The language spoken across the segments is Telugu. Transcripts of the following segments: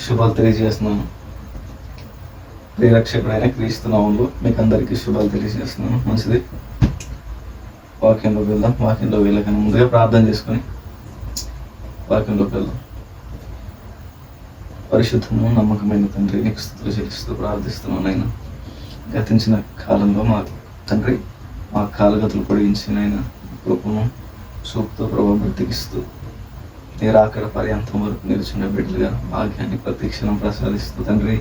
శుభాలు తెలియజేస్తున్నాను. ప్రియరక్షకుడైన క్రీస్తు నామములో మీకు అందరికీ శుభాలు తెలియజేస్తున్నాను. మంచిది, వాక్యంలోకి వెళ్దాం. వాక్యంలో వెళ్ళకన్నా ముందుగా ప్రార్థన చేసుకొని వాక్యంలోకి వెళ్దాం. పరిశుద్ధము నమ్మకమైన తండ్రి, నీకు స్తుతులు చెల్లిస్తూ ప్రార్థిస్తున్నాను. అయినా గతించిన కాలంలో మా తండ్రి మా కాలగతులు పొడిగించిన ఆయన కృపను చూపుతూ ప్రభావ బ్రతికిస్తూ నేను అక్కడ పర్యంతం వరకు నిలిచిన బిడ్డలుగా భాగ్యాన్ని ప్రతిక్షణం ప్రసాదిస్తూ తండ్రి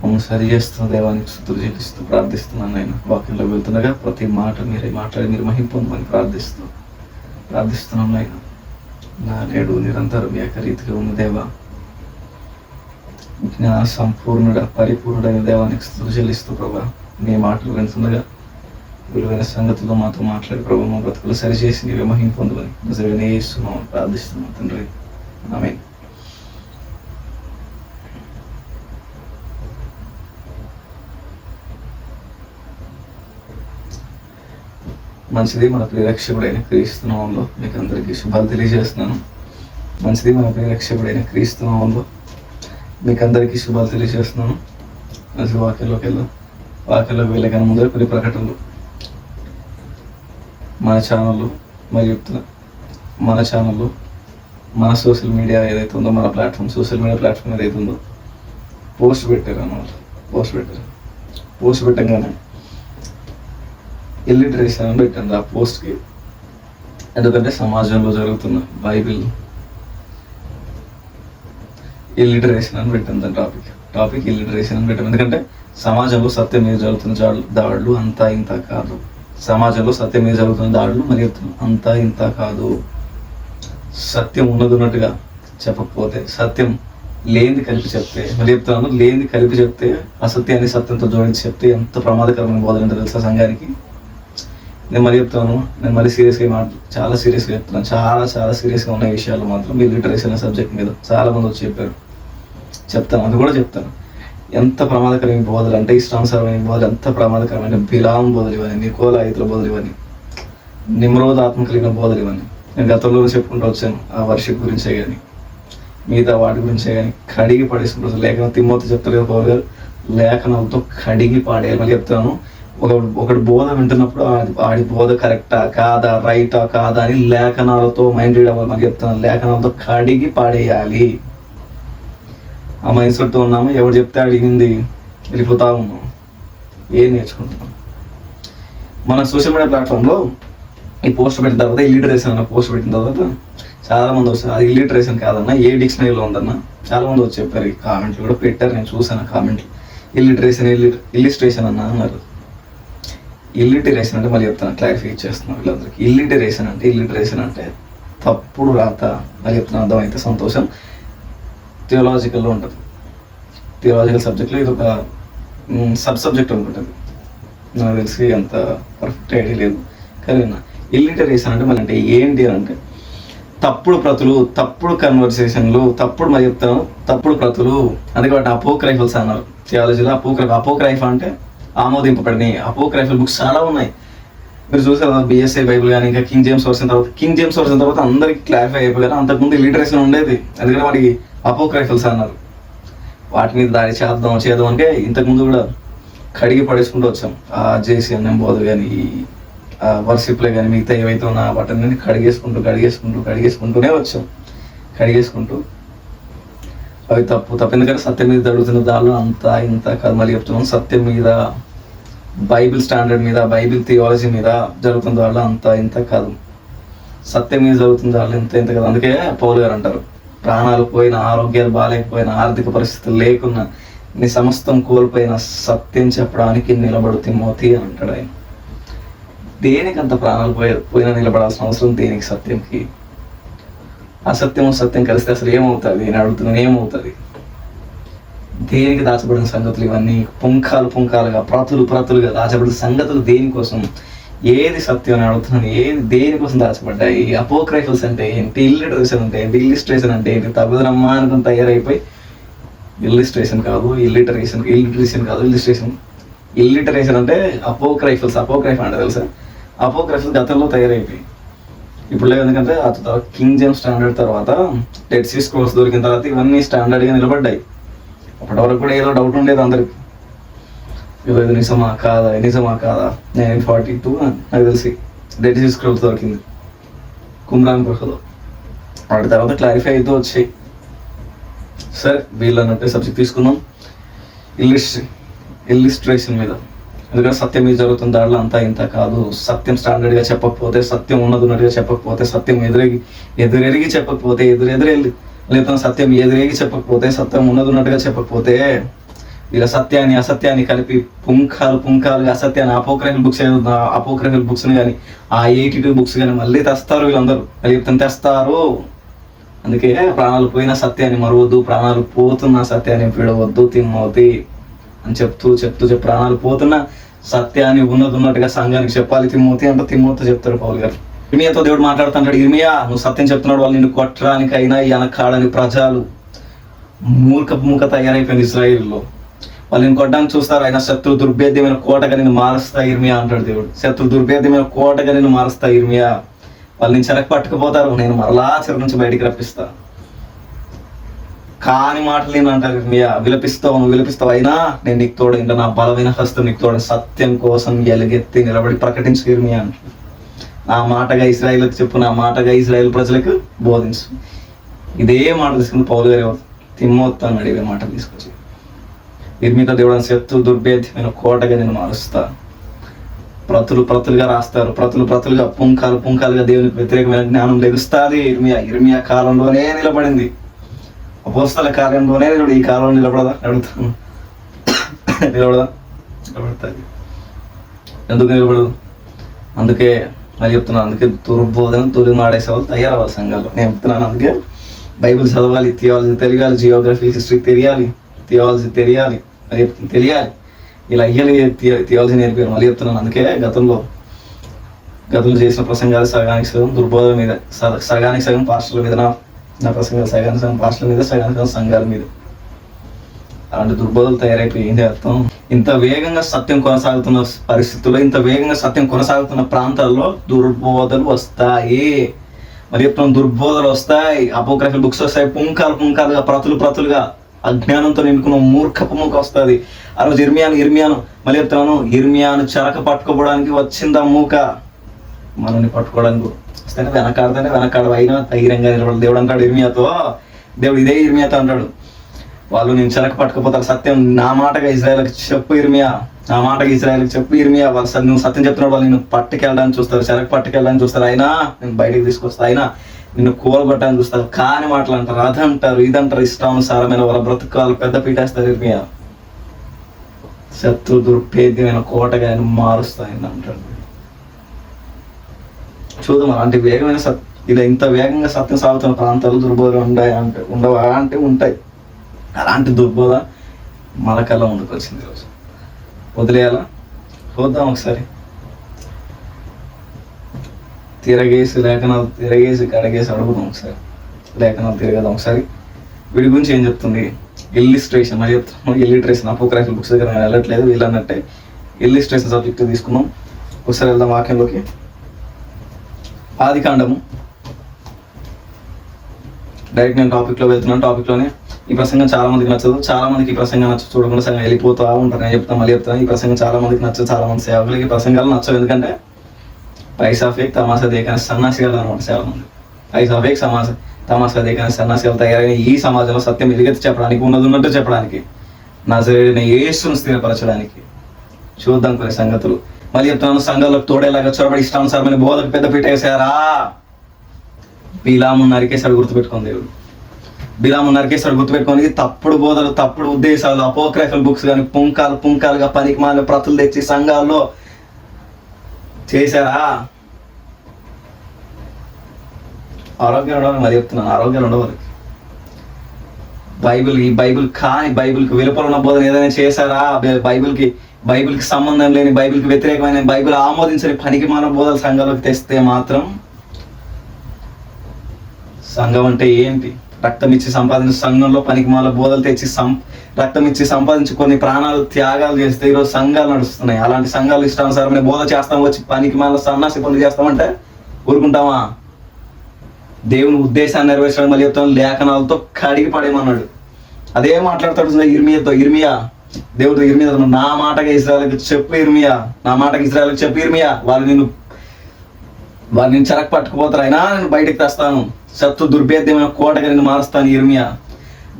మమ్మల్ని సరి చేస్తున్న దేవానికి స్తుతులు చెల్లిస్తూ ప్రార్థిస్తున్నాను. ఆయన వాక్యంలో వెళ్తుండగా ప్రతి మాట మీరే మాట్లాడి మీరు మహిమ పొందమని ప్రార్థిస్తున్నాను. ఆయన నా నేడు నిరంతరం ఏకరీతిగా ఉన్న దేవా, జ్ఞాన సంపూర్ణుడ పరిపూర్ణుడైన దేవానికి స్తుతులు చెల్లిస్తూ ప్రభా మీ మాటలు వింటుండగా విలువైన సంగతుల్లో మాతో మాట్లాడి ప్రభు మా బ్రతుకులు సరిచేసి నీవే మహిమ పొందమని నిజమైన యేసునామమున ప్రార్థిస్తున్నాం తండ్రి, ఆమేన్. మంచిది, మన ప్రియరక్షకుడైన క్రీస్తు నామములో మీకు అందరికీ శుభాలు తెలియజేస్తున్నాను. మంచిది, మన ప్రియరక్షకుడైన క్రీస్తు నామములో మీకు అందరికీ శుభాలు తెలియజేస్తున్నాను. మంచి వాక్యంలోకి వెళ్దాం. వాక్యంలోకి వెళ్ళకన్నా ముందర కొన్ని ప్రకటనలు. మన ఛానల్లో మరి చెప్తున్నా, మన ఛానల్లో మన సోషల్ మీడియా ఏదైతే ఉందో, మన ప్లాట్ఫామ్ సోషల్ మీడియా ప్లాట్ఫామ్ ఏదైతే ఉందో పోస్ట్ పెట్టారు అన్నమాట. పోస్ట్ పెట్టంగానే ఇల్లిటరేషన్ అని పెట్టండి ఆ పోస్ట్కి. ఎందుకంటే సమాజంలో జరుగుతున్న బైబిల్ ఇల్లిటరేషన్ అని పెట్టింది దాని టాపిక్ ఇల్లిటరేషన్ అని పెట్టాం. ఎందుకంటే సమాజంలో సత్యం మీద జరుగుతున్న దాడులు అంతా ఇంత కాదు. సమాజంలో సత్యం మీద జరుగుతున్న దాడులు మరి అంతా ఇంత కాదు. సత్యం ఉన్నట్టుగా చెప్పకపోతే, సత్యం లేనిది కలిపి చెప్తే, మరి చెప్తున్నాను, లేనిది కలిపి చెప్తే, అసత్యాన్ని సత్యంతో జోడించి చెప్తే ఎంత ప్రమాదకరమైన బోధన అంటే తెలుసా సంఘానికి. నేను మరి చెప్తాను, నేను మరీ సీరియస్గా చాలా సీరియస్గా చెప్తున్నాను. చాలా సీరియస్గా ఉన్న విషయాలు మాత్రం మీ లిటరేచర్ సబ్జెక్ట్ మీద చాలా మంది వచ్చి చెప్తాను. అది కూడా చెప్తాను. ఎంత ప్రమాదకరమైన బోధలు అంటే, ఇష్టానుసారమైన బోధలు ఎంత ప్రమాదకరమైన బిలాం బోధలు ఇవన్నీ, నికోలాయితుల బోధలు ఇవన్నీ, నిమ్రోధాత్మ కలిగిన బోధలు ఇవన్నీ. నేను గతంలో చెప్పుకుంటూ వచ్చాను. ఆ వర్షిప్ గురించే కానీ మిగతా వాటి గురించే కానీ కడిగి పడేసుకుంటారు. లేఖనం తిమ్మోతి చెప్తారు పౌలు గారు, లేఖనాలతో కడిగి పాడేయాలి. మళ్ళీ చెప్తాను, ఒకటి బోధ వింటున్నప్పుడు ఆడి బోధ కరెక్టా కాదా, రైటా కాదా అని లేఖనాలతో మైండ్ రీడ్ అవ్వాలి. మళ్ళీ చెప్తాను, లేఖనాలతో కడిగి పాడేయాలి. ఆ మైండ్ సెట్తో ఉన్నాము. ఎవరు చెప్తే అడిగింది వెళ్ళిపోతా ఉన్నాం. ఏం నేర్చుకుంటున్నాం? మన సోషల్ మీడియా ప్లాట్ఫామ్లో ఈ పోస్ట్ పెట్టిన తర్వాత, ఇల్లిటరేషన్ అన్న పోస్ట్ పెట్టిన తర్వాత చాలామంది వస్తారు, అది ఇల్లిటరేషన్ కాదన్నా, ఏ డిక్షనరీలో ఉందన్నా చాలామంది వచ్చి చెప్పారు. ఈ కామెంట్లు కూడా పెట్టారు, నేను చూసాను కామెంట్లు. ఇల్లిస్ట్రేషన్ అన్నారు. ఇల్లిటరేషన్ అంటే మళ్ళీ చెప్తాను, క్లారిఫై చేస్తున్నాను వీళ్ళందరికీ. ఇల్లిటరేషన్ అంటే తప్పుడు రాత. మళ్ళీ చెప్తున్నాను, అర్థమైతే సంతోషం. థియోలాజికల్లో ఉంటుంది. థియోలాజికల్ సబ్జెక్ట్లో ఇది ఒక సబ్జెక్ట్ అనుకుంటుంది. నాకు తెలిసి అంత పర్ఫెక్ట్ ఐడియా లేదు. కానీ ఇల్లిటరేషన్ అంటే మళ్ళీ అంటే ఏంటి అని అంటే, తప్పుడు ప్రతులు, తప్పుడు కన్వర్సేషన్లు, తప్పుడు మరి చెప్తాను తప్పుడు ప్రతులు. అందుకే వాటిని అపోక్రైఫల్స్ అన్నారు థియాలజీలో. అపోక్రైఫ్ అంటే ఆమోదింపబడినాయి. అపోక్రైఫల్ బుక్స్ చాలా ఉన్నాయి. మీరు చూసారు బిఎస్ఏ బైబుల్ కానీ, ఇంకా కింగ్ జేమ్స్ వర్షన్ తర్వాత అందరికీ క్లారిఫై అయిపోయారు. అంతకుముందు ఇల్లిటరేషన్ ఉండేది. ఎందుకంటే వాటికి అపోక్రైఫల్స్ అన్నారు. వాటి మీద దాడి చేద్దాం అంటే ఇంతకుముందు కూడా కడిగి పడేసుకుంటూ వచ్చాం. ఆ జేసీ అన్నం బోధ కానీ, వర్షిప్లే కానీ, మిగతా ఏవైతే ఉన్నా వాటిని కడిగేసుకుంటూనే వచ్చాం. అవి తప్పు. ఎందుకంటే సత్యం మీద జరుగుతున్న దాళ్ళు అంతా ఇంత కాదు. మళ్ళీ చెప్తున్నాం, సత్యం మీద, బైబిల్ స్టాండర్డ్ మీద, బైబిల్ థియాలజీ మీద జరుగుతున్న దాళ్ళు అంతా ఇంత కాదు. సత్యం మీద జరుగుతున్న దాళ్ళు ఇంత కాదు. అందుకే పౌలు గారు అంటారు, ప్రాణాలు పోయిన, ఆరోగ్యాలు బాగాలేకపోయినా, ఆర్థిక పరిస్థితులు లేకున్నా, నీ సమస్తం కోల్పోయిన సత్యం చెప్పడానికి నిలబడు తిమోతి అని అంటాడు ఆయన. దేనికి అంత ప్రాణాలు పోయినా నిలబడాల్సిన అవసరం దేనికి? సత్యంకి. సత్యం కలిస్తే అసలు ఏమవుతుంది అని అడుగుతున్నాను. ఏమవుతుంది? దేనికి దాచబడిన సంగతులు ఇవన్నీ? పుంఖాలుగా ప్రతులుగా దాచబడిన సంగతులు దేనికోసం? ఏది సత్యం అని అడుగుతున్నాను. దేనికోసం దాచబడ్డాయి? అపోక్రైఫల్స్ అంటే ఏంటి? ఇల్లిటరేషన్ అంటే ఏంటి? ఇల్లిస్ట్రేషన్ అంటే ఏంటి? తగుదరమ్మా అనుకుని తయారైపోయి ఇల్లిస్ట్రేషన్ కాదు, ఇల్లిటరేషన్ అంటే అపోక్రైఫ్ అంటే తెలుసా? అపోక్రైఫల్ గతంలో తయారైపోయి ఇప్పుడు లేదు, ఎందుకంటే ఆ తర్వాత కింగ్ జేమ్స్ స్టాండర్డ్ తర్వాత డెడ్ సీ స్క్రోల్స్ దొరికిన తర్వాత ఇవన్నీ స్టాండర్డ్గా నిలబడ్డాయి. అప్పటి వరకు కూడా ఏదో డౌట్ ఉండేది అందరికి, ఇది నిజమా కాదా 1942 నాకు తెలిసి డెడ్ సీ స్క్రోల్స్ దొరికింది కుమ్రాన్ గుహలో. వాటి తర్వాత క్లారిఫై అయితే వచ్చాయి. సరే, వీళ్ళు అన్నట్టే సబ్జెక్ట్ తీసుకుందాం, ఇల్లిస్ట్రేషన్ మీద. ఎందుకంటే సత్యం మీద జరుగుతున్న దాంట్లో అంతా ఇంత కాదు. సత్యం స్టాండర్డ్గా చెప్పకపోతే, సత్యం ఉన్నట్టుగా చెప్పకపోతే, సత్యం ఎదురెరిగి చెప్పకపోతే, ఎదురెళ్ళి లేదా సత్యం ఎదురేగి చెప్పకపోతే, సత్యం ఉన్నట్టుగా చెప్పకపోతే, వీళ్ళ సత్యాన్ని అసత్యాన్ని కలిపి పుంఖాలుగా అసత్యాన్ని అపోక్రఫిల్ బుక్స్ కానీ ఆ 82 బుక్స్ కానీ మళ్ళీ తెస్తారు వీళ్ళందరూ. చెప్తాను తెస్తారు. అందుకే ప్రాణాలు పోయిన సత్యాన్ని మరవద్దు, ప్రాణాలు పోతున్న సత్యాన్ని విడవద్దు తిమ్మోతి అని చెప్తూ ప్రాణాలు పోతున్న సత్యాన్ని ఉన్నట్టుగా సంఘానికి చెప్పాలి తిమ్మోతి అంటే తిమ్మోతి చెప్తాడు పౌలు గారు. ఇర్మియాతో దేవుడు మాట్లాడుతుంటాడు, ఇర్మియా నువ్వు సత్యం చెప్తున్నాడు, వాళ్ళు నిన్ను కొట్టడానికైనా వెనకాడని ప్రజలు మూర్ఖ తయారైపోయింది ఇశ్రాయేలులో. వాళ్ళు నేను కొట్టడానికి చూస్తారు, అయినా శత్రు దుర్భేద్యమైన కోటగా నేను మారుస్తా ఇర్మియా అంటాడు దేవుడు. శత్రు దుర్భేద్యమైన కోటగా నేను మారుస్తా ఇర్మియా. వాళ్ళు నేను చెరకు పట్టుకుపోతారు, నేను మరలా చెర నుంచి బయటికి రప్పిస్తా. కాని మాటలు నేను అంటారు ఇర్మియా, విలపిస్తావు అయినా నేను నీకు తోడు, ఇంకా నా బలమైన హస్తం నీకు తోడు, సత్యం కోసం ఎలుగెత్తి నిలబడి ప్రకటించు ఇర్మియా అంట. నా మాటగా ఇశ్రాయేలుకు చెప్పు, నా మాటగా ఇశ్రాయేలు ప్రజలకు బోధించు. ఇదే మాట తీసుకుని పౌలు గారు తిమ్మోతి అన్నాడు. ఇవే మాటలు తీసుకొచ్చి ఇర్మియాతో దేవుడు శత్రు దుర్భేద్యమైన కోటగా నేను మారుస్తా. ప్రతులుగా రాస్తారు, ప్రతులుగా పుంఖాలుగా దేవునికి వ్యతిరేకమైన జ్ఞానం లెగుస్తుంది. ఇర్మియా కాలంలోనే నిలబడింది, అపోస్తల కాలంలోనే నిలబడి. ఈ కాలంలో నిలబడదా అడుగుతాను, నిలబడుతుంది. ఎందుకు నిలబడదు? అందుకే మళ్ళీ చెప్తున్నాను, అందుకే దుర్బోధన తొలిమాడేసే వాళ్ళు తయారవ్వాలి సంఘాల్లో. నేను చెప్తున్నాను, అందుకే బైబిల్ చదవాలి, థియాలజీ తెలియాలి, జియోగ్రఫీ హిస్టరీ తెలియాలి, థియాలజీ తెలియాలి, తెలియాలి. ఇలా అయ్యాలి థియాలజీ నేర్పారు. మళ్ళీ చెప్తున్నాను, అందుకే గతంలో చేసిన ప్రసంగాలు సగానికి సగం దుర్బోధన మీద, సగానికి సగం పాస్టర్ల మీద, నా ప్రసంగాలు సగానికి సగం పాస్టర్ల మీద, సగానికి సగం సంఘాల మీద. అలాంటి దుర్బోధలు తయారైపోయి ఏం చేస్తాం? ఇంత వేగంగా సత్యం కొనసాగుతున్న పరిస్థితుల్లో, ఇంత వేగంగా సత్యం కొనసాగుతున్న ప్రాంతాల్లో దుర్బోధలు వస్తాయి. మరి చెప్తున్నాం, దుర్బోధలు వస్తాయి, అపోక్రఫిల్ బుక్స్ వస్తాయి, పుంఖాలుగా ప్రతులుగా అజ్ఞానంతో నిండుకున్న మూర్ఖపు మూక వస్తుంది. ఆ రోజు ఇర్మియాను మళ్ళీ చెప్తాను, ఇర్మియాను చెరక పట్టుకోవడానికి వచ్చిందా మూక, మనల్ని పట్టుకోవడానికి వస్తేనే వెనకాడు అయినా ధైర్యంగా నిలబడి దేవుడు అంటాడు ఇర్మియాతో. దేవుడు ఇదే ఇర్మియాతో అంటాడు, వాళ్ళు నేను చెరక పట్టుకుపోతారు, సత్యం నా మాటగా ఇజ్రాయేల్కి చెప్పు ఇర్మియా, నా మాటగా ఇజ్రాయేల్కి చెప్పు ఇర్మియా. వాళ్ళు నువ్వు సత్యం చెప్తున్నాడు, వాళ్ళు నిన్ను పట్టుకెళ్ళడానికి చూస్తారు, చెరక పట్టుకెళ్ళడానికి చూస్తారు, అయినా నేను బయటికి తీసుకొస్తా, అయినా నిన్ను కూలగొట్టడానికి చూస్తారు. కాని మాటలు అంటారు, అదంటారు, ఇదంటారు, ఇష్టానుసారమైన వాళ్ళ బ్రతుకాలు పెద్ద పీటేస్తారు ఇర్మియా. శత్రు దుర్భేద్యమైన కోటగా ఆయన మారుస్తాయని అంటాడు. చూద్దాం, అలాంటి వేగమైన ఇలా ఇంత వేగంగా సత్యం సాగుతున్న ప్రాంతాలు దుర్బోధలు ఉండవా అంటే ఉంటాయి. అలాంటి దుర్బోధ మన కళ్ళ ముందుకు వచ్చింది ఈరోజు. వదిలేయాలా? చూద్దాం ఒకసారి, తిరగేసి కడగేసి అడుగుదాం ఒకసారి, లేఖనాలు తిరగదాం ఒకసారి. వీడి గురించి ఏం చెప్తుంది? ఇల్లిస్ట్రేషన్ మరి చెప్తున్నాం. ఇల్లిటరేషన్ అపోక్రఫిల్ బుక్స్ దగ్గర నేను వెళ్ళట్లేదు, వీళ్ళన్నట్టే ఇల్లిస్ట్రేషన్ సబ్జెక్ట్ తీసుకున్నాం. ఒకసారి వెళ్దాం వాక్యంలోకి. ఆదికాండము. డైరెక్ట్ నేను టాపిక్లో వెళ్తున్నాను. టాపిక్లోనే ఈ ప్రసంగం చాలా మందికి నచ్చదు, చాలా మందికి ఈ ప్రసంగం నచ్చదు, చూడకుండా సంగం వెళ్ళిపోతూ ఉంటారు. నేను చెప్తాను, మళ్ళీ చెప్తాను, ఈ ప్రసంగం చాలా మందికి నచ్చదు, చాలా మంది సేవకులకి ఈ ప్రసంగాలు నచ్చవు. ఎందుకంటే పైసా ఫేక్ తమాషా దేకాని సన్నాసిగాలు అనమాట చాలా మంది. పైసా ఫేక్ తమాషా దేకాని సన్నాసిగాలు తయారైన ఈ సమాజంలో సత్యం ఎలుగెత్తి చెప్పడానికి, ఉన్నట్టు చెప్పడానికి, నజరేయుడైన యేసును స్థిరపరచడానికి. చూద్దాం కొన్ని సంగతులు. మళ్ళీ చెప్తున్నాను, సంఘాలకు తోడేలాగా చొరబడి ఇష్టానుసారమైన బోధకు పెద్ద పీట వేసారా? బిలాము నరికేశాడు, గుర్తుపెట్టుకోండి దేవుడు. బిలాము నరికేశాడు, గుర్తుపెట్టుకోండి. తప్పుడు బోధలు, తప్పుడు ఉద్దేశాలు, అపోక్రఫిల్ బుక్స్ కానీ పుంఖాలుగా పనికి మాలిన ప్రతులు తెచ్చి సంఘాల్లో చేశారా? ఆరోగ్యం ఉండవాలి. మరి చెప్తున్నాను, ఆరోగ్యాలు ఉండవాలి. బైబిల్కి వెలుపల ఉన్న బోధన ఏదైనా చేశారా? బైబిల్కి సంబంధం లేని, బైబిల్కి వ్యతిరేకమైన, బైబిల్ ఆమోదించని పనికి మాలిన బోధలు సంఘాలకు తెస్తే మాత్రం, సంఘం అంటే ఏంటి? రక్తం ఇచ్చి సంపాదించి సంఘంలో పనికి మాల బోధలు తెచ్చి రక్తం ఇచ్చి సంపాదించి కొన్ని ప్రాణాలు త్యాగాలు చేస్తే ఈరోజు సంఘాలు నడుస్తున్నాయి. అలాంటి సంఘాలు ఇష్టానుసారమైన బోధ చేస్తాం, వచ్చి పనికి మాల సన్నాసి పనులు చేస్తామంటే ఊరుకుంటామా? దేవుని ఉద్దేశాన్ని నెరవేర్చడం మళ్ళీ చెప్తాను లేఖనాలతో కడిగి పడేయమన్నాడు. అదే మాట్లాడతాడు ఇర్మియా దేవుడు ఇర్మియా నా మాటగా ఇజ్రాయెల్కి చెప్పు ఇర్మియా, నా మాటగా ఇజ్రాయెల్కి చెప్పు ఇర్మియా, వాళ్ళు నిన్ను చెరకు పట్టుకుపోతారు, అయినా నేను బయటకు తెస్తాను, శత్రు దుర్భేద్యమైన కోటగా నేను మారుస్తాను ఇర్మియా,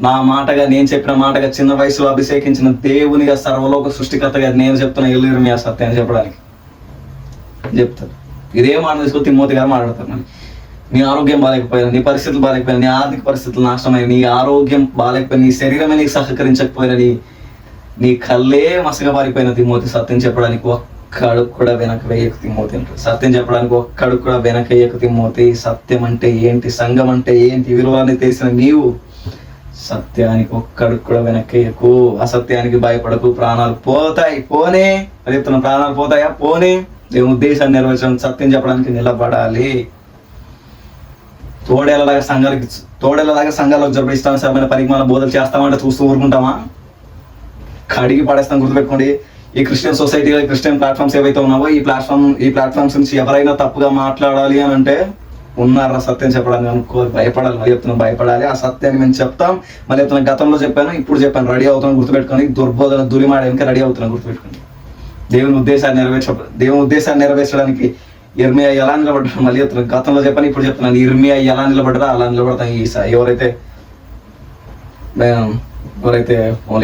నా మాటగా నేను చెప్పిన మాటగా చిన్న వయసులో అభిషేకించిన దేవునిగా సర్వలోక సృష్టికర్తగా నేను చెప్తున్నా ఇర్మియా సత్యాన్ని చెప్పడానికి చెప్తాను. ఇదే మాట తీసుకొని తిమోతి గారు మాట్లాడతారు. మరి నీ ఆరోగ్యం బాగాలేకపోయినా, నీ పరిస్థితులు బాగాలేకపోయినా, నీ ఆర్థిక పరిస్థితులు నాశనమైన, నీ ఆరోగ్యం బాగాలేకపోయినా, నీ శరీరమే నీకు సహకరించకపోయినా, నీ కళ్ళే మసగా పారిపోయిన తిమోతి సత్యం చెప్పడానికి ఒక్క అడుగు కూడా వెనక వేయకు తిమోతి అంటారు. సత్యం చెప్పడానికి ఒక్క అడుగు కూడా వెనక వేయకు తిమోతి. సత్యం అంటే ఏంటి, సంఘం అంటే ఏంటి, విలువని తెలిసిన నీవు సత్యానికి ఒక్క అడుగు కూడా వెనక్కి వేయకు, అసత్యానికి భయపడకు. ప్రాణాలు పోతాయి పోనే, అది చెప్తున్నా, ప్రాణాలు పోతాయా పోనే, దేవుని ఉద్దేశాన్ని నెరవేర్చడం సత్యం చెప్పడానికి నిలబడాలి. తోడేళ్ళలాగా సంఘాలకు జరుపు ఇష్టానుసారమైన పరిమాణ బోధలు చేస్తామంటే చూస్తూ ఊరుకుంటామా? కడిగి పడేస్తాం. గుర్తుపెట్టుకోండి, ఈ క్రిస్టియన్ సొసైటీలో క్రిస్టియన్ ప్లాట్ఫామ్స్ ఏవైతే ఉన్నావో ఈ ప్లాట్ఫామ్స్ నుంచి ఎవరైనా తప్పుగా మాట్లాడాలి అని అంటే ఉన్నారా సత్యం చెప్పడానికి అనుకో, భయపడాలి. మళ్ళీ చెప్తున్నా భయపడాలి. ఆ సత్యాన్ని మేము చెప్తాం. మళ్ళీ చెప్తున్నా గతంలో చెప్పాను, ఇప్పుడు చెప్పాను, రెడీ అవుతున్నాను గుర్తుపెట్టుకోండి. దుర్బోధన దులిమాడడానికి రెడీ అవుతున్నాను గుర్తుపెట్టుకోండి. దేవుని ఉద్దేశాన్ని నెరవేర్చడానికి ఇర్మియా ఎలా నిలబడ్డారు మళ్ళీ చెప్తున్నాను. గతంలో చెప్పాను, ఇప్పుడు చెప్తున్నాను. ఇర్మియా ఎలా నిలబడ్డారో అలా నిలబడతాను. ఎవరైతే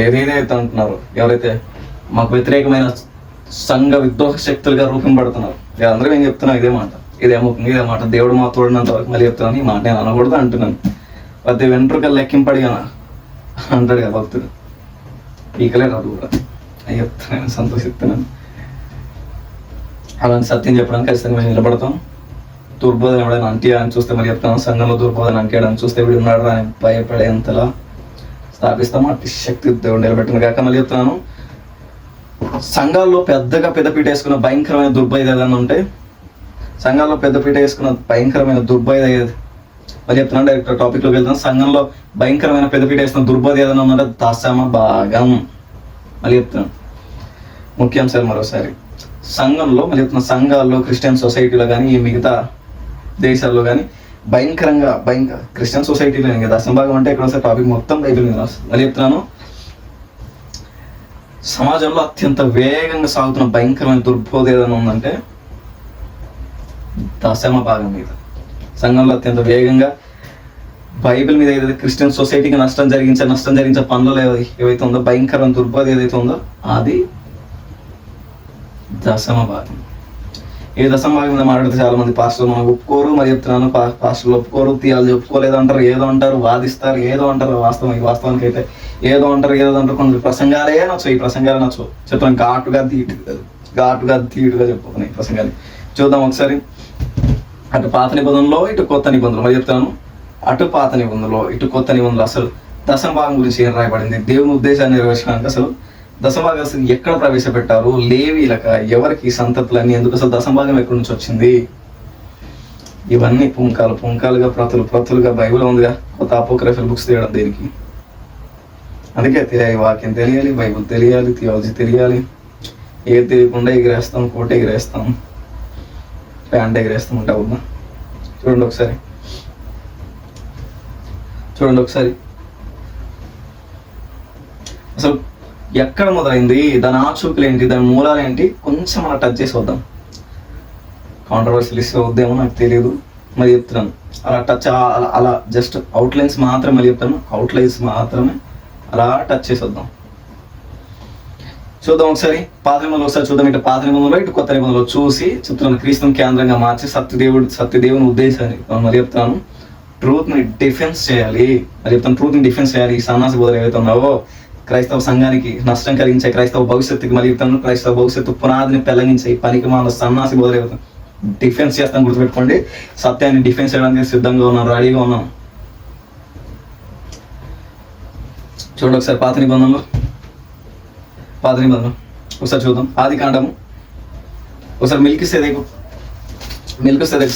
ఏదైతే అంటున్నారు, ఎవరైతే మాకు వ్యతిరేకమైన సంఘ విద్రోహ శక్తులుగా రూపంపడుతున్నారు, అందరూ ఏం చెప్తున్నాను ఇదే మాట. దేవుడు మా తోడినంత వరకు మళ్ళీ చెప్తున్నాను. ఈ మాట నేను అనకూడదు అంటున్నాను. ప్రతి వెంట్రుకలు లెక్కింపడిగా అంటాడు కదా భక్తుడు, పీకలే రాదు కూడా అని చెప్తున్నాను, సంతోషిస్తున్నాను. అలాంటి సత్యం చెప్పడానికి ఖచ్చితంగా మేము నిలబడతాం. దుర్బోధన ఎవడైనా అని చూస్తే మరి చెప్తాను, సంఘంలో దుర్బోధన అంటాడని చూస్తే వీడు ఉన్నాడు అని భయపడేంతలా స్థాపిస్తాము. అట్టి శక్తి దేవుడు నిలబెట్టిన కాక మళ్ళీ చెప్తున్నాను. సంఘాల్లో పెద్దపీట వేసుకున్న భయంకరమైన దుర్బోధ ఏదైనా ఉంటే, సంఘాల్లో పెద్దపీట వేసుకున్న భయంకరమైన దుర్బోధ మళ్ళీ చెప్తున్నాను. డైరెక్ట్ టాపిక్లోకి వెళ్తాను. సంఘంలో భయంకరమైన పెద్దపీట వేసుకున్న దుర్బోధ ఏదైనా ఉందంటే దశమ భాగం. మళ్ళీ చెప్తున్నాను ముఖ్యాంశాలు మరోసారి. సంఘంలో మళ్ళీ చెప్తున్నా, సంఘాల్లో క్రిస్టియన్ సొసైటీలో కానీ ఈ మిగతా దేశాల్లో కానీ భయంకరంగా క్రిస్టియన్ సొసైటీలో ఇంకా దశభాగం అంటే ఇక్కడ వస్తే టాపిక్ మొత్తం బైబిల్ మీద వస్తుంది. మళ్ళీ చెప్తున్నాను, సమాజంలో అత్యంత వేగంగా సాగుతున్న భయంకరమైన దుర్బోధ ఏదైనా ఉందంటే దశమ భాగం మీద. సంఘంలో అత్యంత వేగంగా బైబిల్ మీద ఏదైతే క్రిస్టియన్ సొసైటీకి నష్టం జరిగించే పనులు ఏవైతే ఉందో, భయంకరమైన దుర్బోధ ఏదైతే ఉందో అది దశమ భాగం. ఈ దశమ భాగం మీద మాట్లాడితే చాలా మంది పాస్టర్లు మనకు ఒప్పుకోరు. మరి చెప్తున్నాను, పాస్టర్లు ఒప్పుకోరు, తీయాలి ఒప్పుకోలేదు అంటారు, ఏదో అంటారు, వాదిస్తారు, ఏదో అంటారు. వాస్తవానికి అయితే ఏదో అంటారు. కొన్ని ప్రసంగాలే నచ్చు, ఈ ప్రసంగాలే నచ్చు. చెప్తాను ఘాటుగా తీటుగా చెప్పుకున్నాయి ఈ ప్రసంగాలు. చూద్దాం ఒకసారి. అటు పాత నిబంధనలో ఇటు కొత్త నిబంధనలు. మరి చెప్తాను, అటు పాత నిబంధనలో ఇటు కొత్త నిబంధనలు అసలు దశమ భాగం గురించి ఏం రాయబడింది, దేవుని ఉద్దేశాన్ని నెరవేర్చడానికి అసలు దశభాగం అసలు ఎక్కడ ప్రవేశపెట్టారు, లేవీలక ఎవరికి సంతతులన్నీ, ఎందుకు అసలు దశభాగం ఎక్కడి నుంచి వచ్చింది, ఇవన్నీ పుంకాలుగా ప్రతులుగా బైబిల్ ఉందిగా. కొత్త అపోక్రైఫల్ బుక్స్ తీయడం దేనికి? అందుకే వాక్యం తెలియాలి, బైబిల్ తెలియాలి, థియాలజీ తెలియాలి. ఏది తెలియకుండా ఎగిరేస్తాం, కోట ఎగిరేస్తాం, ప్యాంట్ ఎగిరేస్తాం ఉంటా ఉందా. చూడండి ఒకసారి అసలు ఎక్కడ మొదలైంది, దాని ఆచూకులు ఏంటి, దాని మూలాలు ఏంటి, కొంచెం అలా టచ్ చేసి వద్దాం. కాంట్రవర్సీలు ఇస్తే వద్దేమో నాకు తెలియదు, మరి చెప్తున్నాను. అలా జస్ట్ అవుట్లైన్స్ మాత్రమే చెప్తాను, అలా టచ్ చేసి వద్దాం. చూద్దాం ఒకసారి పాత నిబంధనలు ఒకసారి చూద్దాం. ఇటు పాత నిబంధనలో ఇటు కొత్త నిబంధనలో చూసి చెప్తున్నాను. క్రీస్తుని కేంద్రంగా మార్చి సత్యదేవుని ఉద్దేశాన్ని మరి చెప్తాను. ట్రూత్ని డిఫెన్స్ చేయాలి, మరి చెప్తాను. ట్రూత్ని డిఫెన్స్ చేయాలి. ఈ సన్నాసి బోధలు ఏవైతే ఉన్నావో క్రైస్తవ సంఘానికి నష్టం కలిగించే, క్రైస్తవ భవిష్యత్తుకి మళ్ళీ చెప్తాను, క్రైస్తవ భవిష్యత్తు పునాదిని పెళ్లగించే పనికి మన సన్నాసి బోధలు ఏవైతే డిఫెన్స్ చేస్తాను. గుర్తుపెట్టుకోండి, సత్యాన్ని డిఫెన్స్ చేయడానికి సిద్ధంగా ఉన్నాం, రెడీగా ఉన్నాం. చూడండి ఒకసారి పాత నిబంధనలు ఒకసారి చూద్దాం. ఆది కాండము ఒకసారి మిల్కిసేదకు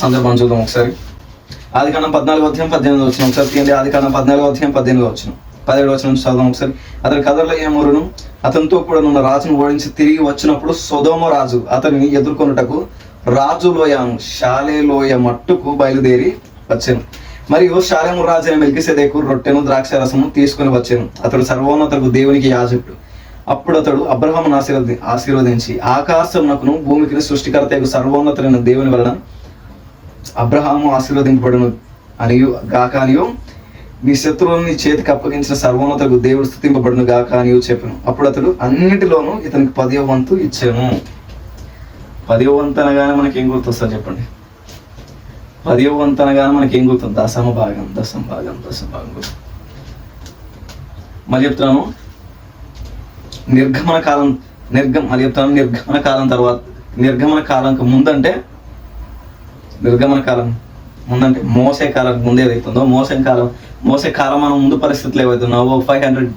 సందర్భం చూద్దాం ఒకసారి. ఆది కాండం 14:18 వచ్చిన ఒకసారి తీయండి. ఆది కాండం 14:18 వచ్చిన 17 వచ్చిన చదువుదాం ఒకసారి. అతని కథలో ఏమోరును అతనితో కూడా ఉన్న రాజును ఓడించి తిరిగి వచ్చినప్పుడు సొదొమ రాజు అతనిని ఎదుర్కొనుటకు రాజులోయ షాలేలోయ మట్టుకు బయలుదేరి వచ్చాను. మరియు షాలెము రాజు అయిన మెల్కీసెదెకు రొట్టెను ద్రాక్షారసము తీసుకుని వచ్చాను. అతడు సర్వోన్నతకు దేవునికి యాజకుడు. అప్పుడు అతడు అబ్రహామును ఆశీర్వదించి ఆకాశమునకును భూమికి సృష్టికర్త సర్వోన్నతులైన దేవుని వలన అబ్రహాము ఆశీర్వదింపబడును అనియు గాక అనియు నీ శత్రువులను నీ చేతికి అప్పగించిన సర్వోన్నతకు దేవుడు స్తుతింపబడును గాక అనియు చెప్పాను. అప్పుడు అతడు అన్నిటిలోనూ ఇతనికి 10వ వంతు ఇచ్చాను. 10వ వంతు అనగానే మనకి ఏం గుర్తొస్తుంది చెప్పండి? 10వ వంతు అనగానే మనకి ఏం గుర్తుంది? దశమ భాగం గుర్తు. మళ్ళీ చెప్తున్నాను, నిర్గమన కాలం తర్వాత, నిర్గమన కాలంకి ముందంటే మోసే కాలానికి ముందు ఏదైతుందో, మోసే కాలం మనం ముందు పరిస్థితులు ఏవైతే ఉన్నావో 500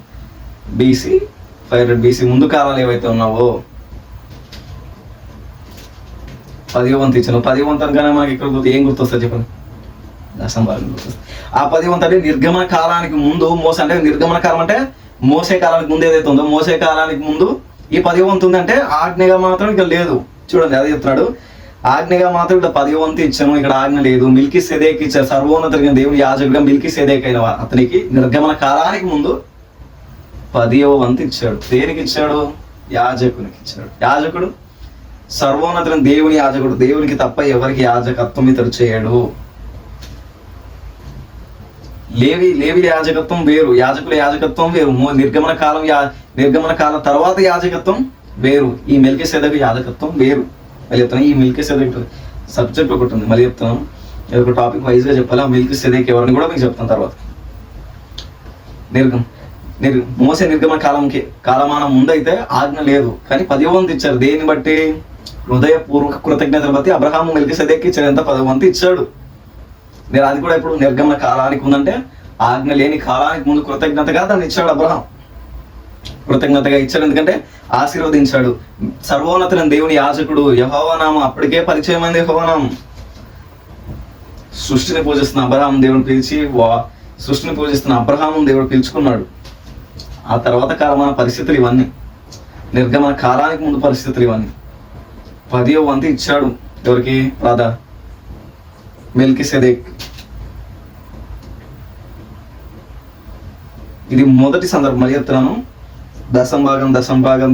BC ముందు కాలాలు ఏవైతే ఉన్నావో 10వ వంతు ఇచ్చాను. 10వ వంతు అనగానే మనకి ఇక్కడ ఏం గుర్తొస్తుంది చెప్పండి? దశమ భాగం గుర్తొస్తుంది. ఆ 10వ వంతు అంటే నిర్గమన కాలానికి ముందు అంటే నిర్గమన కాలం అంటే మోసే కాలానికి ముందు ఏదైతే ఉందో, మోసే కాలానికి ముందు ఈ 10వ వంతు ఉందంటే ఆజ్ఞగా మాత్రం ఇక్కడ లేదు. చూడండి, అది చెప్తున్నాడు, ఆజ్ఞగా మాత్రం ఇక్కడ 10వ వంతు ఇచ్చాను, ఇక్కడ ఆజ్ఞ లేదు. మెల్కీసెదెకు ఇచ్చారు, సర్వోన్నతుడైన దేవుని యాజకుడిగా మెల్కీసెదెకు అయిన అతనికి నిర్గమన కాలానికి ముందు 10వ వంతు ఇచ్చాడు. దేనికి ఇచ్చాడు? యాజకునికి ఇచ్చాడు. యాజకుడు సర్వోన్నతుడైన దేవుని యాజకుడు. దేవునికి తప్ప ఎవరికి యాజకత్వం ఇతడు చేయడు. లేవి యాజకత్వం వేరు, యాజకుల యాజకత్వం వేరు. నిర్గమన కాలం తర్వాత యాజకత్వం వేరు. ఈ మెల్కీసెదెకు యాజకత్వం వేరు. మళ్ళీ చెప్తాను, ఈ మెల్కీసెదెకు సబ్జెక్ట్ ఒకటి ఉంది, మళ్ళీ చెప్తాను, ఒక టాపిక్ వైజ్గా చెప్పాలి. ఆ మెల్కీసెదెకు ఎవరిని కూడా మీకు చెప్తాను తర్వాత. మోసే నిర్గమన కాలమానం ముందైతే ఆజ్ఞ లేదు, కానీ 10వ వంతు ఇచ్చారు. దేన్ని బట్టి? హృదయపూర్వక కృతజ్ఞతను బట్టి అబ్రహాము మెల్కీసెదెకు ఇచ్చాడు. ఎంత? 10వ వంతు ఇచ్చాడు. అది కూడా ఇప్పుడు నిర్గమన కాలానికి ఉందంటే ఆజ్ఞ లేని కాలానికి ముందు కృతజ్ఞతగా దాన్ని ఇచ్చాడు అబ్రహాం. కృతజ్ఞతగా ఇచ్చాడు, ఎందుకంటే ఆశీర్వదించాడు. సర్వోన్నతులైన దేవుని యాజకుడు, యెహోవా నామం అప్పటికే పరిచయమైంది. యెహోవా నామం సృష్టిని పూజిస్తున్న అబ్రహాం దేవుని పిలిచి, సృష్టిని పూజిస్తున్న అబ్రహాం దేవుడు పిలుచుకున్నాడు. ఆ తర్వాత కాలమైన పరిస్థితులు ఇవన్నీ, నిర్గమన కాలానికి ముందు పరిస్థితులు ఇవన్నీ. 10వ వంతు ఇచ్చాడు ఎవరికి? మెల్కీసెదెకు. ఇది మొదటి సందర్భం. మళ్ళీ చెప్తున్నాను, దశం భాగం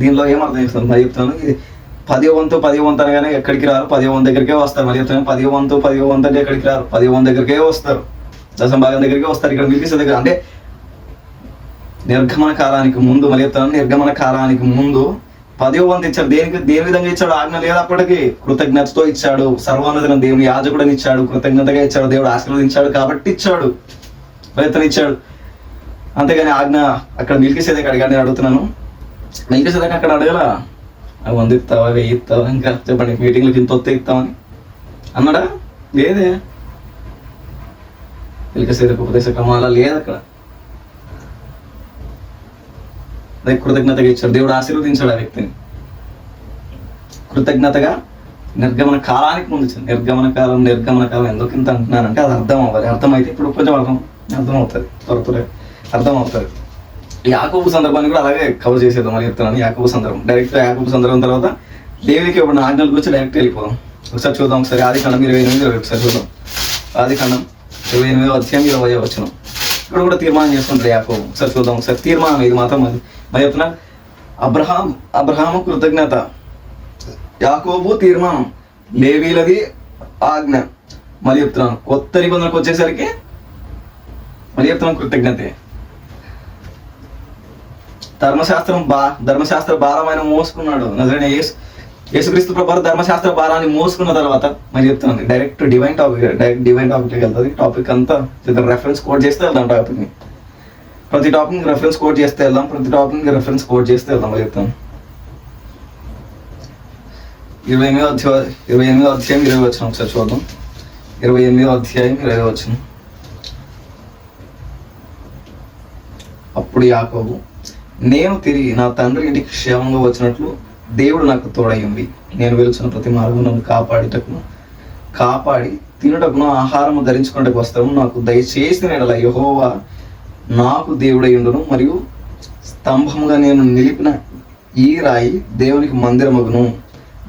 దీనిలో ఏమర్థం చేస్తాను మళ్ళీ చెప్తున్నాను. ఇది 10వ వంతు అనగానే ఎక్కడికి రారు, 10వ వంతు దగ్గరికే వస్తారు. మళ్ళీ చెప్తాను, 10వ వంతు అంటే ఎక్కడికి రారు, 10వ వంతు దగ్గరికే వస్తారు, దశం భాగం దగ్గరికే వస్తారు. ఇక్కడ మెల్కీసెదెకు అంటే నిర్గమన కాలానికి ముందు, మళ్ళీ చెప్తాను, నిర్గమన కాలానికి ముందు 10వ వంతు ఇచ్చాడు. దేని విధంగా ఇచ్చాడు? ఆజ్ఞ లేదు అప్పటికి, కృతజ్ఞతతో ఇచ్చాడు. సర్వోన్నతుడైన దేవుని యాజకుడని ఇచ్చాడు, కృతజ్ఞతగా ఇచ్చాడు. దేవుడు ఆశీర్వదించాడు కాబట్టి ఇచ్చాడు, ప్రయత్నం ఇచ్చాడు. అంతేగాని ఆజ్ఞ అక్కడ మెల్కీసెదెకు అడిగాడు. నేను అడుగుతున్నాను, మెల్కీసెదెకు అక్కడ అడగలా 100 ఇస్తావా, 1000 ఇస్తావా, ఇంకా చెప్పండి మీటింగ్లకి ఇంత వస్తే ఇస్తామని అన్నాడా? లేదే. మెల్కీసెదెకు ఉపదేశ క్రమాల లేదు అక్కడ. కృతజ్ఞతగా ఇచ్చాడు, దేవుడు ఆశీర్వదించాడు ఆ వ్యక్తిని. కృతజ్ఞతగా నిర్గమన కాలానికి ముందు ఇచ్చాడు. నిర్గమన కాలం ఎందుకు ఇంత అంటున్నానంటే అది అర్థం అవ్వాలి. అర్థమైతే ఇప్పుడు కొంచెం అర్థమవుతుంది, త్వరగా అర్థమవుతుంది. యాకోబు సందర్భాన్ని కూడా అలాగే కవర్ చేసేద్దాం. మళ్ళీ చెప్తున్నాను, యాకోబు సందర్భం డైరెక్ట్ యాకోబు సందర్భం తర్వాత లేవీకి ఇప్పుడు ఆజ్ఞల గురించి డైరెక్ట్ వెళ్ళిపోదాం. ఒకసారి చూద్దాం. ఒకసారి ఆదికాండం 28 ఒకసారి చూద్దాం. ఆదికాండం 28వ అధ్యాయం 20వ వచనం. ఇక్కడ కూడా తీర్మానం చేసుకుంటారు యాకోబు. ఒకసారి చూద్దాం. ఒకసారి తీర్మానం ఇది మాత్రం మరి చెప్తున్నా, అబ్రహాము కృతజ్ఞత, యాకోబు తీర్మానం, లేవీలది ఆజ్ఞ. మళ్ళీ చెప్తున్నాను, కొత్త నిబంధనకు వచ్చేసరికి మళ్ళీ చెప్తున్నాను కృతజ్ఞతే. ధర్మశాస్త్ర భారమైన మోసుకున్నాడు నజరేయుడైన యేసుక్రీస్తు ప్రభువు. ధర్మశాస్త్ర భారాన్ని మోసుకున్న తర్వాత మరి చెప్తున్నాను డైరెక్ట్ డివైన్ టాపిక్కి వెళ్తుంది. టాపిక్ అంతా రెఫరెన్స్ కోడ్ చేస్తే వెళ్దాం. టాపిక్ని ప్రతి టాపిక్ రెఫరెన్స్ కోడ్ చేస్తే వెళ్దాం. మరి చెప్తాను. 28వ అధ్యాయం 20 వచనం ఒకసారి చూద్దాం. 28వ అధ్యాయం 20 వచనం. అప్పుడు యాకోబు, నేను తిరిగి నా తండ్రి ఇంటికి క్షేమంగా వచ్చినట్లు దేవుడు నాకు తోడయ్యింది. నేను వెలుచున్న ప్రతి మార్గం నన్ను కాపాడి తినుటకును ఆహారము ధరించుకున్నట్టుకు వస్తాము. నాకు దయచేసిన ఎడల యెహోవా నాకు దేవుడయ్యుండును, మరియు స్తంభముగా నేను నిలిపిన ఈ రాయి దేవునికి మందిరమగును.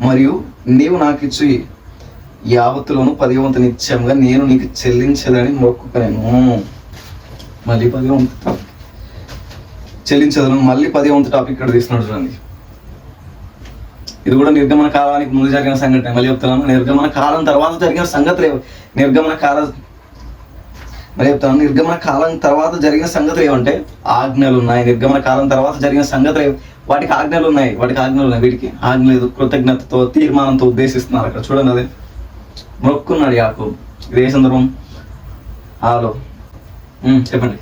మరియు నీవు నాకు ఇచ్చి యావత్తులోను 10వ వంతు నిత్యంగా నేను నీకు చెల్లించదని మొక్కుకున్నాను. మళ్ళీ 10వ వంతు టాపిక్ చెల్లించదను. మళ్ళీ 10వ వంతు టాపిక్ ఇక్కడ తీసుకున్నాడు చూడండి. ఇది కూడా నిర్గమన కాలానికి ముందు జరిగిన సంఘటన. మళ్ళీ చెప్తున్నాను, నిర్గమన కాలం తర్వాత జరిగిన సంగతులు నిర్గమన కాలం తర్వాత జరిగిన సంగతులు ఏమంటే ఆజ్ఞలు ఉన్నాయి. నిర్గమన కాలం తర్వాత జరిగిన సంగతులు వాటికి ఆజ్ఞలు ఉన్నాయి. వీటికి ఆజ్ఞ లేదు. కృతజ్ఞతతో తీర్మానంతో ఉద్దేశిస్తున్నారు. అక్కడ చూడండి, అదే మొక్కున్నాడు యాకోబు. ఇది ఏ సందర్భం? ఆలో చెప్పండి.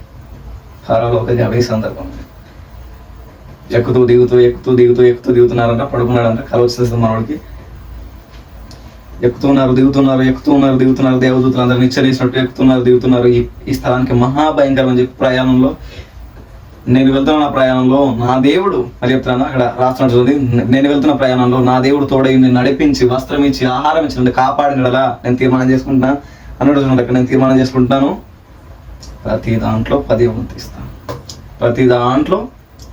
ఫరోలో ఒక అదే సందర్భం. ఎక్కుతూ దిగుతున్నారంట, పడుకున్నాడంట. కల వచ్చేస్తుంది మనోడికి. ఎక్కుతున్నారు దిగుతున్నారు దేవదూతలు అందరూ నిశ్చలేసినట్టు దిగుతున్నారు. ఈ స్థలానికి మహాభయంకరం అని చెప్పి ప్రయాణంలో నేను వెళ్తున్న ప్రయాణంలో నా దేవుడు మరి చెప్తున్నాను, అక్కడ రాస్తున్నాడు. నేను వెళ్తున్న ప్రయాణంలో నా దేవుడు తోడై నడిపించి వస్త్రం ఇచ్చి ఆహారం ఇచ్చి కాపాడినలా నేను తీర్మానం చేసుకుంటున్నాను అన్నాడు. అక్కడ నేను తీర్మానం చేసుకుంటున్నాను, ప్రతి దాంట్లో 10వ వంతు ఇస్తాను. ప్రతి దాంట్లో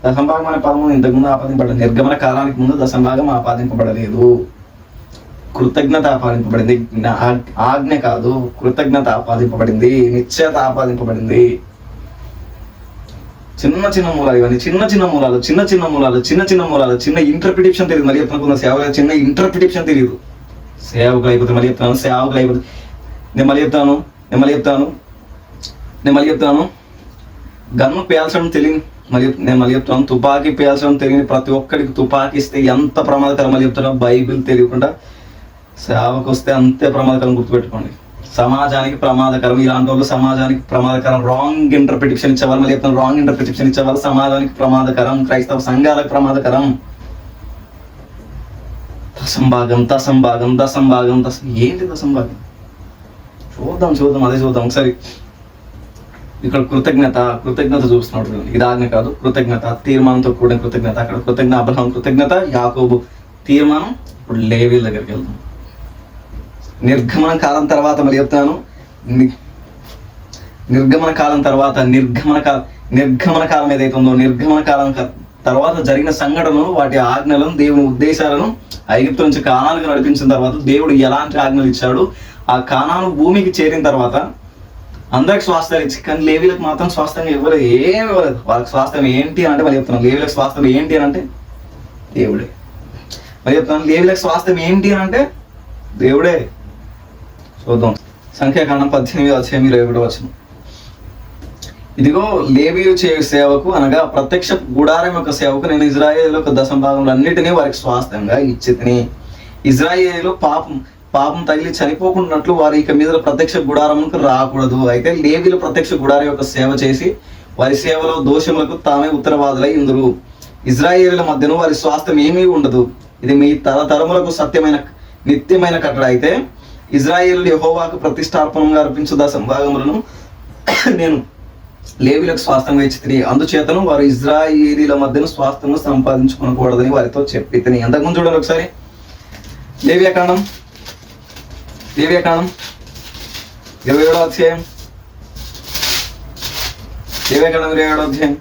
దశంభాగం అనే పదము ఇంతకుముందు ఆపాదింపబడింది. నిర్గమన కాలానికి ముందు దశంభాగం ఆపాదింపబడలేదు, కృతజ్ఞత ఆపాదింపబడింది. ఆజ్ఞ కాదు, కృతజ్ఞత ఆపాదింపబడింది, నిశ్చయత ఆపాదింపబడింది. చిన్న మూలాలు ఇవన్నీ, చిన్న మూలాలు, చిన్న ఇంటర్ప్రిటేషన్ తెలియదు. మరి చెప్తున్నా సేవకు చిన్న ఇంటర్ప్రిటేషన్ తెలియదు. సేవకులు అయిపోతే మళ్ళీ చెప్తాను, నేను మళ్ళీ చెప్తాను గన్ను పేల్చడం తెలియని నేను మళ్ళీ చెప్తాను, తుపాకీ పేల్చడం తెలియని ప్రతి ఒక్కరికి తుపాకీ ఇస్తే ఎంత ప్రమాదకరం మళ్ళీ చెప్తాను. బైబిల్ తెలియకుండా సేవకు వస్తే అంతే ప్రమాదకరం, గుర్తుపెట్టుకోండి. సమాజానికి ప్రమాదకరం. ఇలాంటి వాళ్ళు సమాజానికి ప్రమాదకరం. రాంగ్ ఇంటర్ప్రిటేషన్ ఇచ్చేవాళ్ళు మళ్ళీ చెప్తాను, రాంగ్ ఇంటర్ప్రిటేషన్ ఇచ్చేవాళ్ళు సమాజానికి ప్రమాదకరం, క్రైస్తవ సంఘాలకు ప్రమాదకరం. దశంభాగం ఏంటి దశంభాగం? చూద్దాం అదే చూద్దాం ఒకసారి. ఇక్కడ కృతజ్ఞత చూస్తున్నాడు. ఇది ఆజ్ఞ కాదు, కృతజ్ఞత, తీర్మానంతో కూడిన కృతజ్ఞత. అక్కడ కృతజ్ఞత, అబ్రహాం కృతజ్ఞత, యాకోబు తీర్మానం. ఇప్పుడు లేవీల దగ్గరికి వెళ్దాం. నిర్గమన కాలం తర్వాత మళ్ళీ చెప్తాను, నిర్గమన కాలం ఏదైతే ఉందో, నిర్గమన కాలం తర్వాత జరిగిన సంఘటనలు, వాటి ఆజ్ఞలను, దేవుని ఉద్దేశాలను, ఐగుప్తు నుంచి కానానుకు నడిపించిన తర్వాత దేవుడు ఎలాంటి ఆజ్ఞలు ఇచ్చాడు, ఆ కానాను భూమికి చేరిన తర్వాత అందరికి స్వాస్థ్యాలు ఇచ్చి, కానీ లేవీలకు మాత్రం స్వాస్థ్యం ఇవ్వలేదు. ఏమి ఇవ్వలేదు. వాళ్ళకి స్వాస్థ్యం ఏంటి అని అంటే మళ్ళీ చెప్తున్నాను, లేవీలకు స్వాస్థ్యం ఏంటి అని అంటే దేవుడే. మళ్ళీ చెప్తున్నాను, లేవీలకు స్వాస్థ్యం ఏంటి అని అంటే దేవుడే. చూద్దాం. సంఖ్యాకాండం 18:21. ఇదిగో లేవీయులు చేయు సేవకు అనగా ప్రత్యక్ష గుడారం యొక్క సేవకు నేను ఇజ్రాయేలు యొక్క దశంభాగంలో అన్నిటినీ వారికి స్వాస్థ్యంగా ఇచ్చితిని. ఇజ్రాయేలు పాపం తగిలి చనిపోకున్నట్లు వారి ఇక మీద ప్రత్యక్ష గుడారంకు రాకూడదు. అయితే లేవీలు ప్రత్యక్ష గుడారం యొక్క సేవ చేసి వారి సేవలో దోషములకు తామే ఉత్తరవాదులై ఇందురు. ఇజ్రాయేలుల మధ్యను వారి స్వాస్థ్యం ఏమీ ఉండదు. ఇది మీ తరతరములకు సత్యమైన నిత్యమైన కట్టడ. అయితే ఇజ్రాయేలు యెహోవాకు ప్రతిష్టార్పణంగా అర్పించు దశంభాగములను నేను లేవీలకు స్వాస్థ్యంగా ఇచ్చితిని. అందుచేతను వారు ఇజ్రాయేలీల మధ్యను స్వాస్థ్యము సంపాదించుకోకూడదని వారితో చెప్పితిని. అంతకుముందు చూడండి ఒకసారి. లేవియాకాండం 27వ అధ్యాయం. 27వ అధ్యాయం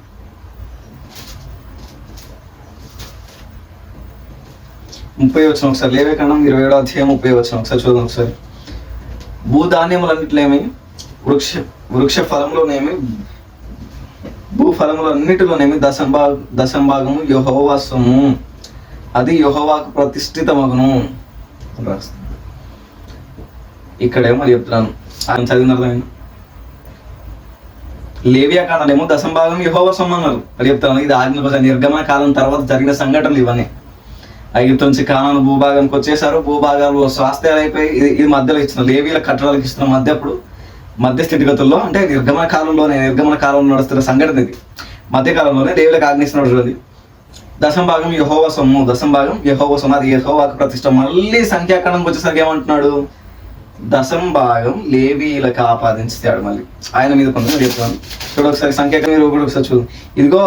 30 వచనం ఒకసారి. లేవియాకాండం 27వ అధ్యాయం 30 వచనం ఒకసారి చూద్దాం ఒకసారి. భూధాన్యములన్నిటిలోనేమి, వృక్ష ఫలములోనేమి, భూఫలములన్నిటిలోనేమి దశంభాగము యెహోవా సొమ్ము, అది యెహోవాకు ప్రతిష్ఠితమగును. ఇక్కడేమో మరి చెప్తున్నాను, ఆయన చదివిన అర్థమైంది. లేవియాకాండమేమో దశంభాగం యెహోవా సొమ్ము అన్నారు. మరి చెప్తాను, ఇది ఆజ్ఞ నిర్గమన కాలం తర్వాత జరిగిన సంఘటనలు ఇవన్నీ. ఐగుప్తు నుంచి కానాను భూభాగానికి వచ్చేసారు. భూభాగాలు స్వాస్థ్యాలు అయిపోయి ఇది మధ్యలో ఇచ్చిన లేవీల కట్టడాలకు ఇస్తున్న మధ్య స్థితిగతుల్లో, అంటే నిర్గమన కాలంలో నడుస్తున్న సంఘటన ఇది. మధ్యకాలంలోనే లేవీలకు ఆజ్ఞిస్తున్నాడు చూడండి. దశంభాగం యెహోవా సొమ్ము, అది యెహోవాకు ప్రతిష్ట. మళ్ళీ సంఖ్యాకాండంకి వచ్చేసరికి ఏమంటున్నాడు? దశంభాగం లేవీలకు ఆపాదించాడు. మళ్ళీ ఆయన మీద కొంచెం చెప్తాను చూడు ఒకసారి. సంఖ్యాకాండం 20 కూడా ఒకసారి చూడు. ఇదిగో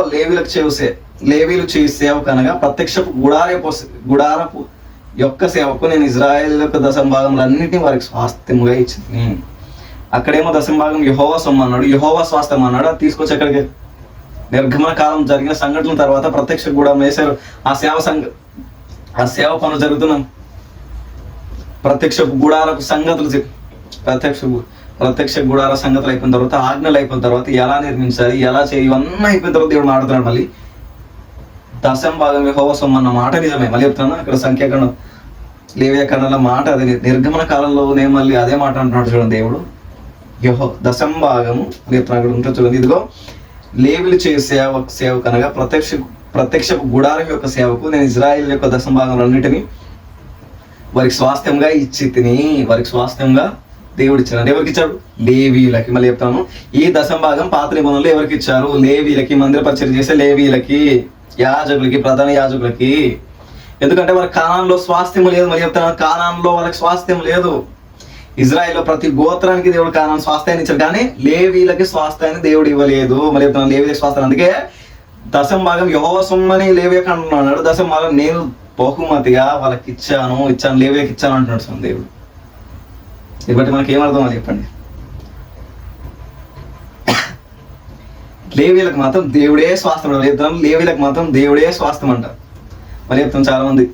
లేవీలు చేయి సేవకు అనగా ప్రత్యక్షపు గుడారపు యొక్క సేవకు నేను ఇజ్రాయేల్ యొక్క దశంభాగంలో అన్నింటినీ వారికి స్వాస్థ్యముగా ఇచ్చింది. అక్కడేమో దశంభాగం యెహోవా సొమ్ము అన్నాడు, యెహోవా స్వాస్థ్యం అన్నాడు. అది తీసుకొచ్చి అక్కడికి నిర్గమన కాలం జరిగిన సంఘటనల తర్వాత ప్రత్యక్ష గుడారం వేశారు. ఆ సేవ పనులు జరుగుతున్నాం. ప్రత్యక్ష గుడారపు సంగతులు ప్రత్యక్ష గుడార సంగతులు అయిపోయిన తర్వాత, ఆజ్ఞలు అయిపోయిన తర్వాత, ఎలా నిర్మించాలి, ఎలా చేయాలి, ఇవన్నీ అయిపోయిన తర్వాత దేవుడు మాట్లాడుతున్నాడు. మళ్ళీ దశం భాగం యెహోవా సొమ్ము అన్న మాట నిజమే. మళ్ళీ చెప్తున్నా, అక్కడ సంఖ్యాకాండం లేవియాకాండంలో మాట అది నిర్గమన కాలంలోనే మళ్ళీ అదే మాట అంటున్నాడు చూడండి దేవుడు. దశం భాగము చెప్తున్నా అక్కడ ఉంటుంది చూడండి. ఇదిగో లేవిలు చేసే సేవకు అనగా ప్రత్యక్ష గుడారం యొక్క సేవకు నేను ఇజ్రాయిల్ యొక్క దశం భాగంలన్నిటినీ వారికి స్వాస్థ్యంగా ఇచ్చి వారికి స్వాస్థ్యంగా దేవుడు ఇచ్చాడు. ఎవరికి ఇచ్చాడు? లేవీయులకి. మళ్ళీ చెప్తాను, ఈ దశం భాగం పాత నిబంధనలు ఎవరికి ఇచ్చారు? లేవీయులకి, మందిర పరిచయం చేసే లేవీయులకి, యాజకులకి, ప్రధాన యాజకులకి. ఎందుకంటే వారికి కానాన్లో స్వాస్థ్యం లేదు. మళ్ళీ చెప్తాను, కానాన్లో వాళ్ళకి స్వాస్థ్యం లేదు. ఇజ్రాయిల్లో ప్రతి గోత్రానికి దేవుడు కానాన్ స్వాస్థ్యాన్ని ఇచ్చాడు, కానీ లేవీలకి స్వాస్థ్యాన్ని దేవుడు ఇవ్వలేదు. మళ్ళీ చెప్తాను, లేవీలకి స్వాస్థ్యం. అందుకే దశం భాగం యెహోవా సొమ్మని లేవియాకి అంటున్నాడు. దశం భాగం నేను బహుమతిగా వాళ్ళకి ఇచ్చాను లేవియాకి ఇచ్చాను అంటున్నాడు దేవుడు. ఇది బట్టి మనకి ఏమర్థం అని చెప్పండి. లేవీలకు మాత్రం దేవుడే స్వాస్థ్యం చెప్తాను. లేవీలకు మాత్రం దేవుడే స్వాస్థ్యం అంటారు. మరి చెప్తాను, చాలా మంది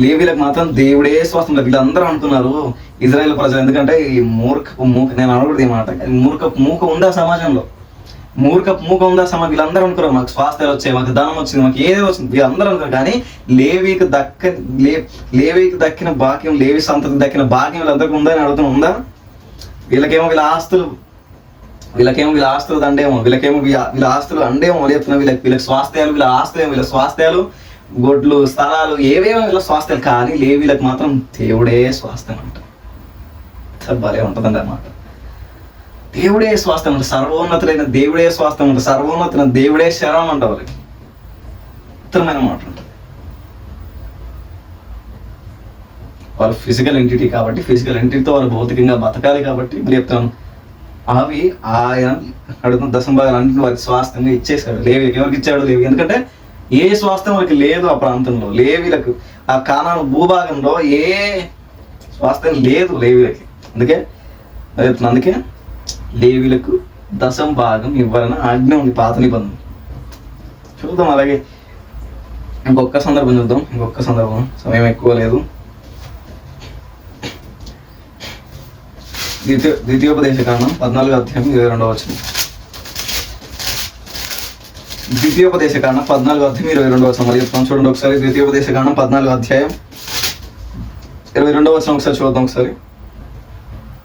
లేవీలకు మాత్రం దేవుడే స్వాస్థ్యం. వీళ్ళందరూ అనుకున్నారు ఇజ్రాయెల్ ప్రజలు. ఎందుకంటే ఈ మూర్ఖపు మూక, నేను అనకూడదు ఈ మాట, మూర్ఖపు మూక ఉందా సమాజంలో, మూర్ఖపు మూక ఉందా సమాజం. వీళ్ళందరూ అనుకున్నారు మాకు స్వాస్థ్యాలు వచ్చాయి, మాకు ధనం వచ్చింది, మాకు ఏదో వచ్చింది, వీళ్ళందరూ అనుకున్నారు. కానీ లేవీకి దక్కిన భాగ్యం, లేవి సంతతికి దక్కిన భాగ్యం వీళ్ళందరికీ ఉందని అడుగుతున్నా, ఉందా? వీళ్ళకేమో వీళ్ళ ఆస్తులు దండేమో, వీళ్ళ ఆస్తులు అండేమో చెప్తున్నా. వీళ్ళకి స్వాస్థ్యాలు, వీళ్ళ స్వాస్థ్యాలు గొడ్లు, స్థలాలు, ఏవేమో వీళ్ళ స్వాస్థ్యాలు. కానీ లేవీలకు మాత్రం దేవుడే స్వాస్థ్యం అంట. భలే ఉంటుందండి అన్నమాట. దేవుడే స్వాస్థ్యం అంట, సర్వోన్నతులైన దేవుడే స్వాస్థ్యం అంట, సర్వోన్నతులైన దేవుడే శరణం అంట. వాళ్ళకి ఉత్తరమైన మాట ఉంటుంది. వాళ్ళు ఫిజికల్ ఎంటిటీ కాబట్టి, ఫిజికల్ ఎంటిటీతో వాళ్ళు భౌతికంగా బతకాలి కాబట్టి మరి చెప్తాను, అవి ఆయన అడుగుతున్న దశం భాగాలు అన్నింటినీ వారికి స్వాస్థ్యంగా ఇచ్చేసాడు. లేవీకి ఎవరికి ఇచ్చాడు? లేవి. ఎందుకంటే ఏ స్వాస్థ్యం వాళ్ళకి లేదు ఆ ప్రాంతంలో. లేవీలకు ఆ కానాను భూభాగంలో ఏ స్వాస్థ్యం లేదు లేవీలకి. అందుకే లేవీలకు దశం భాగం ఇవ్వాలని ఆజ్ఞ ఉంది పాత నిబంధన. చూద్దాం. అలాగే ఇంకొక సందర్భం చూద్దాం. సమయం ఎక్కువ లేదు. ద్వితీయోపదేశకాండం 14:22. ద్వితీయోపదేశకాండం 14:22. మరి చెప్తాం చూడండి ఒకసారి. ద్వితీయోపదేశకాండం 14:22 ఒకసారి చూద్దాం ఒకసారి.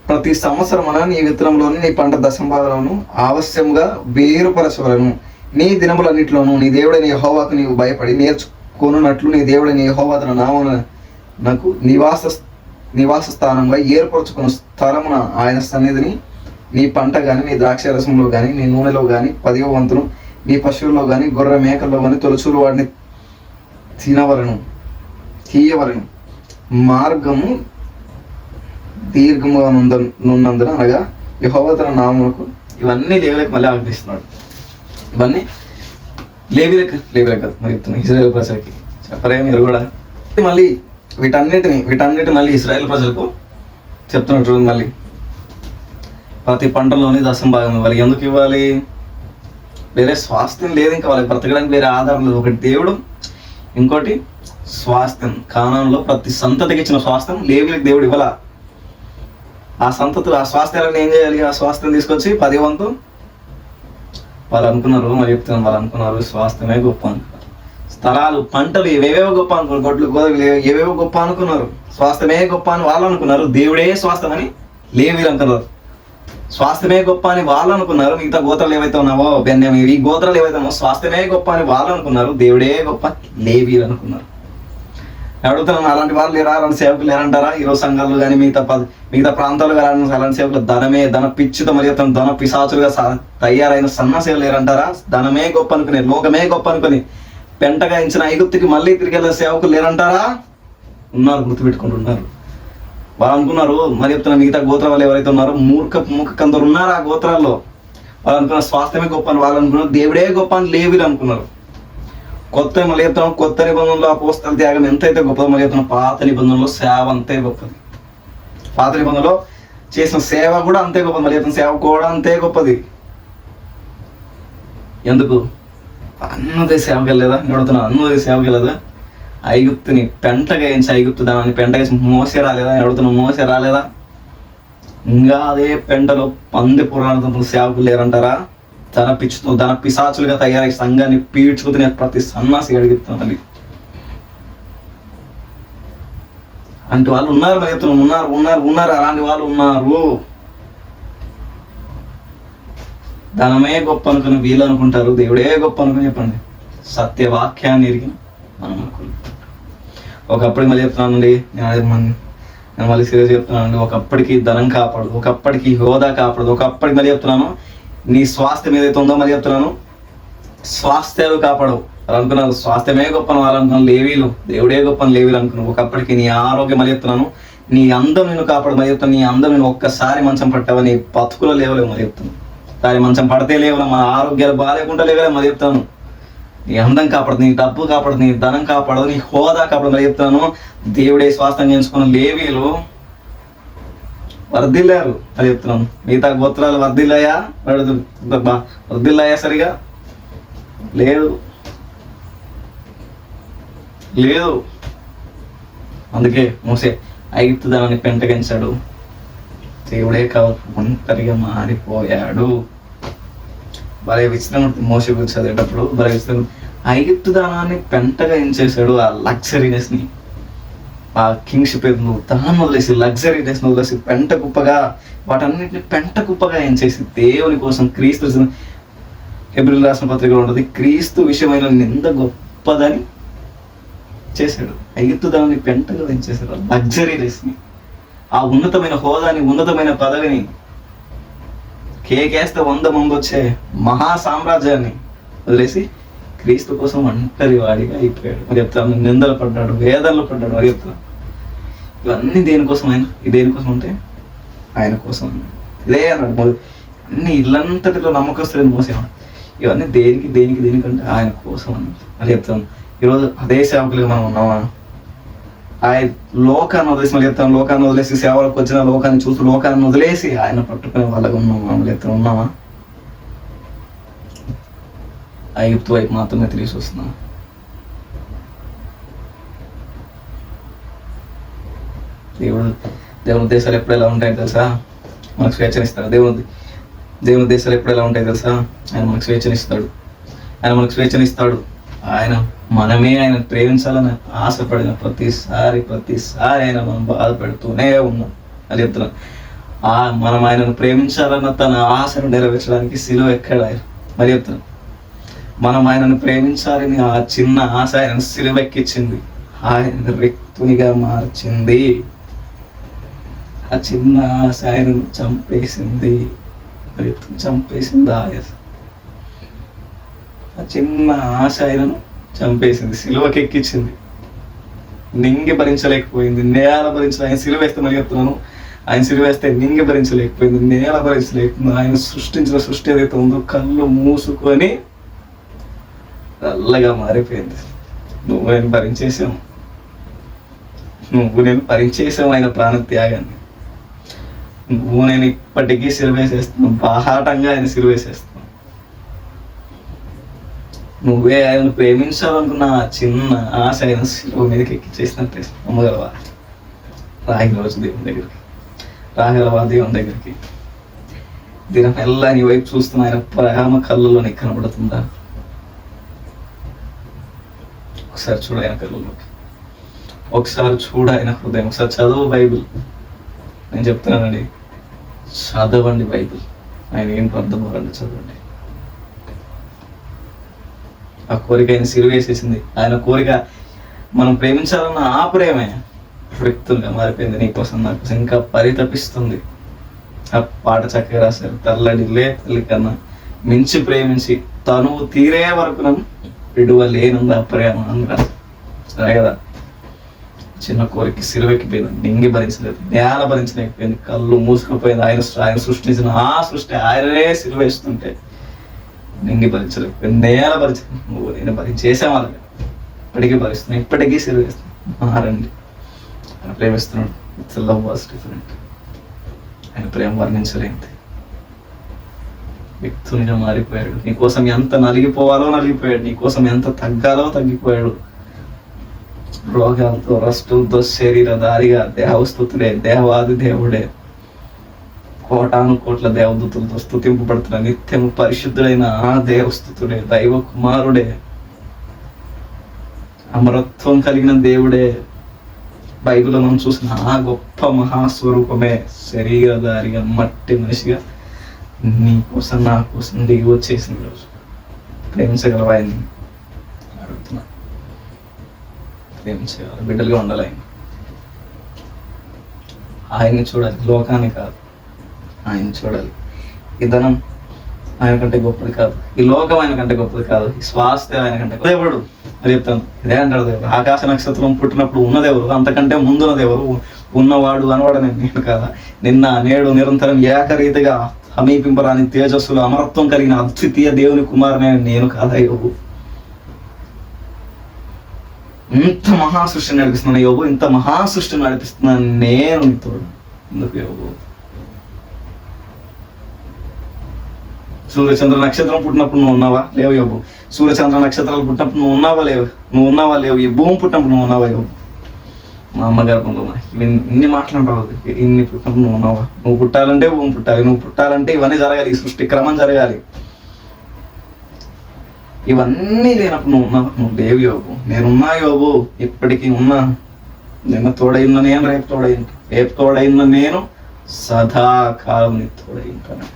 ప్రతి సంవత్సరమున నీ విత్తనంలోని నీ పంట దశం భాగంలోను ఆవశ్యంగా వేరుపరచవలను. నీ దినములన్నిటిలోనూ నీ దేవుడైన యెహోవాకు నీవు భయపడి నేర్చుకొనున్నట్లు నీ దేవుడైన యెహోవా తన నామమునకు నివాస స్థానంగా ఏర్పరచుకున్న స్థలమున ఆయన సన్నిధిని నీ పంట కానీ, నీ ద్రాక్ష రసంలో కానీ, నీ నూనెలో కానీ 10వ వంతును, నీ పశువుల్లో కానీ, గొర్రె మేకల్లో కానీ తొలచూలు వాడిని తీయవలను. మార్గము దీర్ఘముగా నున్నందున అనగా యెహోవా తన నామమునకు. ఇవన్నీ లేవీలకు మళ్ళీ ఆజ్ఞిస్తున్నాడు. ఇవన్నీ లేవీలకు మరి చెప్తున్నాను, ఇజ్రాయేల్ ప్రజలకి చెప్పరే మీరు కూడా. మళ్ళీ వీటన్నిటి మళ్ళీ ఇజ్రాయేల్ ప్రజలకు చెప్తున్నాడు చూడండి. మళ్ళీ ప్రతి పంటలోని దశం భాగం ఇవ్వాలి. ఎందుకు ఇవ్వాలి? వేరే స్వాస్థ్యం లేదు, ఇంకా వాళ్ళకి బ్రతకడానికి వేరే ఆధారం లేదు. ఒకటి దేవుడు, ఇంకోటి స్వాస్థ్యం. కానాన్లో ప్రతి సంతతికి ఇచ్చిన స్వాస్థ్యం లేవీలకు దేవుడు ఇవ్వాల. ఆ సంతతులు ఆ స్వాస్థ్యాలను ఏం చేయాలి? ఆ స్వాస్థ్యం తీసుకొచ్చి 10వ వంతు వాళ్ళు అనుకున్నారు. మరి చెప్తున్నాను, వాళ్ళు అనుకున్నారు స్వాస్థ్యమే గొప్ప అనుకున్నారు. స్థలాలు, పంటలు ఏవేవో గొప్ప అనుకున్నారు. గొడ్లు, గోదలు ఏవేవో గొప్ప అనుకున్నారు. స్వాస్థ్యమే గొప్ప అని వాళ్ళు అనుకున్నారు. దేవుడే స్వాస్థ్యం అని లేవీలు అనుకున్నారు. స్వాస్థ్యమే గొప్ప అని వాళ్ళు అనుకున్నారు. మిగతా గోత్రాలు ఏవైతే ఉన్నావో, ఈ గోత్రాలు ఏవైతే ఉన్నావో స్వాస్థ్యమే గొప్ప అని వాళ్ళు అనుకున్నారు. దేవుడే గొప్ప లేవీలు అనుకున్నారు. అడుగుతున్నాను, అలాంటి వాళ్ళు లేరా? అలాంటి సేవకులు లేరంటారా? ఈరోజు సంఘాలు కానీ మిగతా ప్రాంతాలు కానీ అలాంటి సేవకులు ధన పిచ్చితో మరి ధన పిశాచులుగా తయారైన సన్నసేవలు లేరంటారా? ధనమే గొప్ప అనుకుని, లోకమే గొప్ప అనుకుని పెంటగా ఇచ్చిన ఐగుప్తుకి మళ్ళీ తిరిగి వెళ్ళే సేవకులు లేరంటారా? ఉన్నారు, గుర్తుపెట్టుకుంటున్నారు. వాళ్ళు అనుకున్నారు. మరి చెప్తున్న మిగతా గోత్రాల వాళ్ళు ఎవరైతే ఉన్నారో మూర్ఖ కొందరు ఉన్నారు ఆ గోత్రాల్లో. వాళ్ళు అనుకున్న స్వాస్థ్యమే గొప్ప అని వాళ్ళు అనుకున్నారు. దేవుడే గొప్ప అని లేవీలు అనుకున్నారు. మళ్ళీ చెప్తున్నాం, కొత్త నిబంధనలో అపోస్తల త్యాగం ఎంతైతే గొప్పదో మళ్ళీ చెప్తున్నాం పాత నిబంధనలో సేవ అంతే గొప్పది. పాత నిబంధనలో చేసిన సేవ కూడా అంతే గొప్పది. మళ్ళీ చెప్తున్న సేవ కూడా అంతే గొప్పది. ఎందుకు? అన్నదే సేవకి వెళ్ళలేదా? అడుగుతున్నా, అన్నదే సేవకి వెళ్ళదా? ఐగుప్తుని పెంటగా వేయించి, ఐగుప్తు దాన్ని పెంటగా వేసి మోసే రాలేదా అని అడుగుతున్నాం. మోసే రాలేదా? ఇంకా అదే పెంటలో పంది పురాణ సేవకులు లేరంటారా? ధన పిశాచులుగా తయారై సంఘాన్ని పీడ్చుకునే ప్రతి సన్నాసి అడుగుతున్నాం. మళ్ళీ అంటే వాళ్ళు ఉన్నారు, మరి చెప్తున్నాం, ఉన్నారు ఉన్నారు ఉన్నారు అలాంటి వాళ్ళు ఉన్నారు. ధనమే గొప్ప అనుకుని వీళ్ళు అనుకుంటారు, దేవుడే గొప్ప అనుకుని. చెప్పండి, సత్యవాక్యాన్ని ఎరిగి మనం అనుకున్నాం. ఒకప్పటికి మళ్ళీ చెప్తున్నానండి, నేను మళ్ళీ సీరియస్ చెప్తున్నానండి, ఒకప్పటికి ధనం కాపాడదు, ఒకప్పటికి హోదా కాపాడదు, ఒకప్పటికి మళ్ళీ చెప్తున్నాను నీ స్వాస్థ్యం ఏదైతే ఉందో మళ్ళీ చెప్తున్నాను స్వాస్థ్యాలు కాపాడవు. వాళ్ళు అనుకున్నారు స్వాస్థ్యమే గొప్పను, వాళ్ళు అనుకున్నాను లేవీలు దేవుడే గొప్పని లేవీలు అనుకున్నాను. ఒకప్పటికి నీ ఆరోగ్యం మళ్ళీ చెప్తున్నాను, నీ అందం నేను కాపాడు మళ్ళీ చెప్తాను. నీ అందం నేను ఒక్కసారి మంచం పట్టావా, నీ బతుకులో లేవలేవు మళ్ళీ చెప్తాను. దాని మంచం పడితే లేవలే, మన ఆరోగ్యాలు బాగాలేకుండా లేవలే మళ్ళీ చెప్తాను. నీ అందం కాపాడదు, నీ డబ్బు కాపాడదు, నీ ధనం కాపాడదు, నీ హోదా కాపాడదు మళ్ళీ చెప్తాను. దేవుడే స్వాస్థ్యం చేసుకున్న లేవీలు వర్ధిల్లారు అని చెప్తున్నాను. మిగతా గోత్రాలు వర్ధిల్లాయా? వర్ధిల్లాయా? సరిగా లేదు. అందుకే మోసే ఐగుప్తు ధనాన్ని పెంటగించాడు, దేవుడే కావాలి ఒంటరిగా మారిపోయాడు. భలే విచిత్రం ఉంటుంది మోసే గురించి చదివేటప్పుడు. భలే విచిత్రం, ఐగుప్తు ధనాన్ని పెంటగా ఎంచేశాడు. ఆ లగ్జరీనెస్ ని, ఆ కింగ్షిప్ దాన్ని వదిలేసి, లగ్జరీనెస్ ని వదిలేసి పెంట కుప్పగా, వాటన్నిటిని పెంట కుప్పగా ఎంచేసి దేవుని కోసం క్రీస్తు, హెబ్రీయులకు రాసిన పత్రికలో ఉంటుంది, క్రీస్తు విషయమైన నింద గొప్పదని చేశాడు. ఐగుప్తు ధనాన్ని పెంటగా ఎంచేశాడు. లగ్జరీనెస్ ని, ఆ ఉన్నతమైన హోదాని, ఉన్నతమైన పదవిని, కేకేస్తే 100 మంది వచ్చే మహా సామ్రాజ్యాన్ని వదిలేసి క్రీస్తు కోసం ఒంటరి వాడిగా అయిపోయాడు. మరి చెప్తాను, నిందలు పడ్డాడు, వేదనలు పడ్డాడు. మరి చెప్తాను, ఇవన్నీ దేనికోసం? దేనికోసం అంటే ఆయన కోసం. ఇదే అన్నాడు, అన్ని ఇల్లంతటిలో నమ్మకస్తులేని మోసేవాడు. ఇవన్నీ దేనికంటే ఆయన కోసం అన్నది. మరి చెప్తాను, ఈరోజు అదే సేవకులుగా మనం ఉన్నామా? ఆయన లోకాన్ని వదిలేసి మళ్ళీ చెప్తాను, లోకాన్ని వదిలేసి సేవలకు వచ్చిన లోకాన్ని చూస్తూ లోకాన్ని వదిలేసి ఆయన పట్టుకునే వాళ్ళగా ఉన్నామా? మళ్ళీ చెప్తాను, ఉన్నామా? ఐగుప్తు వైపు మాత్రమే తిరిగి వస్తున్నాం. దేవుని ఉద్దేశాలు ఎప్పుడు ఎలా ఉంటాయో తెలుసా? మనకు స్వేచ్ఛనిస్తాడు. దేవుని ఉద్దేశాలు ఎప్పుడు ఎలా ఉంటాయో తెలుసా? ఆయన మనకు స్వేచ్ఛనిస్తాడు. ఆయన మనమే ఆయన ప్రేమించాలని ఆశపడిన ప్రతిసారి ఆయన మనం బాధపెడుతూనే ఉన్నాం. అది చెప్తున్నాను, మనం ఆయనను ప్రేమించాలన్న తన ఆశను నెరవేర్చడానికి సిలువ ఎక్కాడు ఆయన. మరి చెప్తున్నాను, మనం ఆయనను ప్రేమించాలని ఆ చిన్న ఆశ ఆయన సిలువెక్కించింది, ఆయన రిక్తునిగా మార్చింది. ఆ చిన్న ఆశ ఆయనను చంపేసింది. ఆ చిన్న ఆశ ఆయనను చంపేసింది, సిలువకి ఎక్కించింది. నింగి భరించలేకపోయింది, నేల ఆయన సిలువ వేస్తే మరి చెప్తున్నాను, ఆయన సిలువ వేస్తే నింగి భరించలేకపోయింది, నేల భరించలేకపోయింది. ఆయన సృష్టించిన సృష్టి ఏదైతే ఉందో కళ్ళు మూసుకొని నల్లగా మారిపోయింది. నువ్వు నేను భరించేసాము ఆయన ప్రాణ త్యాగాన్ని. నువ్వు నేను ఇప్పటికీ సిలువేసేస్తున్నావు, బాహాటంగా ఆయన సిలువేసేస్తున్నావు. నువ్వే ఆయన ప్రేమించాలనుకున్న చిన్న ఆశ ఆయన సిలువ మీదకి ఎక్కించేసినట్టే నమ్మగలవా? రాగలవా దేవుని దగ్గరికి? దినమెల్లా నీ వైపు చూస్తున్న ఆయన ప్రేమ కళ్ళలో నీకు కనబడుతుందా? ఒకసారి చూడు ఆయన కళ్ళలోకి, ఒకసారి చూడు ఆయన హృదయం, ఒకసారి చదువు బైబిల్. నేను చెప్తున్నానండి, చదవండి బైబిల్. ఆయన ఏం అర్థమవురండి, చదవండి. ఆ కోరిక ఆయన సిలువేసేసింది. ఆయన కోరిక మనం ప్రేమించాలన్న ఆ ప్రేమే వ్యక్తులుగా మారిపోయింది. నీకోసం నాకోసం ఇంకా పరితపిస్తుంది. ఆ పాట చక్కగా రాశారు, తల్లడిలే తల్లి కన్నా మించి ప్రేమించి తనువు తీరే వరకు నన్ను విడువలేనుంది ఆ ప్రేమ అని రాశారు కదా. చిన్న కోరిక సిలువెక్కిపోయింది, నింగి భరించలేదు, నేల భరించలేకపోయింది, కళ్ళు మూసుకుపోయింది. ఆయన సృష్టించిన ఆ సృష్టి ఆయననే సిలువేస్తుంటే నింగి భరించలేకపోయింది, నేల భరించలేదు. నువ్వు నేను భరించేసే వాళ్ళకి ఇప్పటికీ భరిస్తున్నాను, ఇప్పటికీ సిలువేస్తున్నాను. మారండి, ఆయన ప్రేమిస్తున్నాడు. It's love was different. ఆయన ప్రేమ వర్ణించలేంది. వ్యక్తునిగా మారిపోయాడు. నీకోసం ఎంత నలిగిపోవాలో నలిగిపోయాడు, నీకోసం ఎంత తగ్గాలో తగ్గిపోయాడు. రోగాలతో రస్తులతో శరీరధారిగా దేవస్థుతుడే, దేవాది దేవుడే, కోటాను కోట్ల దేవదూతులతో స్తుతింపబడుతున్న నిత్యము పరిశుద్ధుడైన ఆ దేవస్థుతుడే, దైవ కుమారుడే, అమరత్వం కలిగిన దేవుడే, బైబిల్లో మనం చూసిన ఆ గొప్ప మహాస్వరూపమే శరీరధారిగా మట్టి మనిషిగా నీ కోసం నా కోసం దిగి వచ్చేసింది. రోజు ప్రేమించగలవా ఆయన్ని అడుగుతున్నా. ప్రేమించగలరు, బిడ్డలుగా ఉండాలి. ఆయన్ని చూడాలి, లోకాన్ని కాదు, ఆయన్ని చూడాలి. ఈ ధనం ఆయన కంటే గొప్పది కాదు, ఈ లోకం ఆయన కంటే గొప్పది కాదు, ఈ స్వాస్థ్యం ఆయన కంటే దేవుడు అది చెప్తాను. ఇదే అంటాడు దేవుడు, ఆకాశ నక్షత్రం పుట్టినప్పుడు ఉన్నదెవరు, అంతకంటే ముందున్నదెవరు, ఉన్నవాడు అనవాడు నేను కాదా, నిన్న నేడు నిరంతరం ఏకరీతిగా సమీపింపరాని తేజస్సులు అమరత్వం కలిగిన అద్వితీయ దేవుని కుమారునే నేను కాదా యోబు. ఇంత మహాసృష్టిని నడిపిస్తున్నాను యోబు, ఇంత మహాసృష్టిని నడిపిస్తున్నాను నేను నీతో. ఎందుకు యోబు? సూర్యచంద్ర నక్షత్రం పుట్టినప్పుడు నువ్వు ఉన్నావా లేవు యోబు? సూర్యచంద్ర నక్షత్రాలు పుట్టినప్పుడు నువ్వు ఉన్నావా లేవు? నువ్వు ఉన్నావా లేవు? ఈ భూమి పుట్టినప్పుడు నువ్వు ఉన్నావా యోబు? మా అమ్మ గర్భంలో ఇన్ని మాట్లాడరావు, ఇన్ని పుట్టినప్పుడు నువ్వు ఉన్నావా? నువ్వు పుట్టాలంటే భూమి పుట్టాలి, నువ్వు పుట్టాలంటే ఇవన్నీ జరగాలి, ఈ సృష్టి క్రమం జరగాలి. ఇవన్నీ లేనప్పుడు నువ్వు ఉన్నావు, నువ్వు లేవు యోబు. నేనున్నా యోబు, ఇప్పటికీ ఉన్నా. నిన్న తోడైన నేను రేపు తోడైన నేను సదాకాలం నీ తోడై ఉంటాను.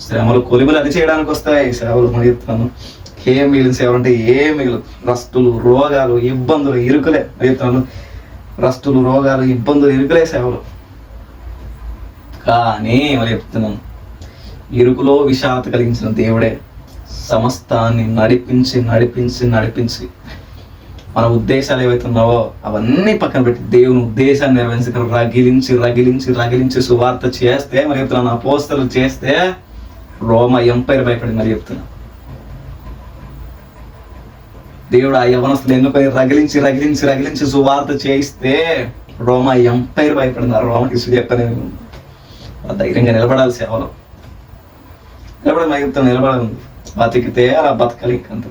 శ్రమలు కొలిములు అది చేయడానికి వస్తాయి సేవలు. మరి చెప్తాను, ఏం మిగిలిన సేవలు అంటే ఏం మిగిలిన రస్తులు, రోగాలు, ఇబ్బందులు, ఇరుకులే. మరి చెప్తాను, రస్తులు, రోగాలు, ఇబ్బందులు, ఇరుకులే సేవలు. కానీ మరి చెప్తున్నాను, ఇరుకులో విషాదత కలిగించిన దేవుడే సమస్తాన్ని నడిపించి నడిపించి నడిపించి మన ఉద్దేశాలు ఏవైతే ఉన్నావో అవన్నీ పక్కన పెట్టి దేవుని ఉద్దేశాన్ని నెరవేర్చి రగిలించి రగిలించి రగిలించి సువార్త చేస్తే, మరి చెప్తున్నాను, అపోస్తలు చేస్తే రోమా ఎంపైర్ భయపడింది. మరి చెప్తున్నా, దేవుడు ఆ యవనస్తులు ఎన్నుకొని రగిలించి రగిలించి రగిలించి సువార్త చేయిస్తే రోమా ఎంపైర్ భయపడింది. ఆ రోమకి చెప్పని ధైర్యంగా నిలబడాలి సేవలో. నిలబడి మరి చెప్తాను, నిలబడాలి. బతికితే అలా బతకాలి. అంతే.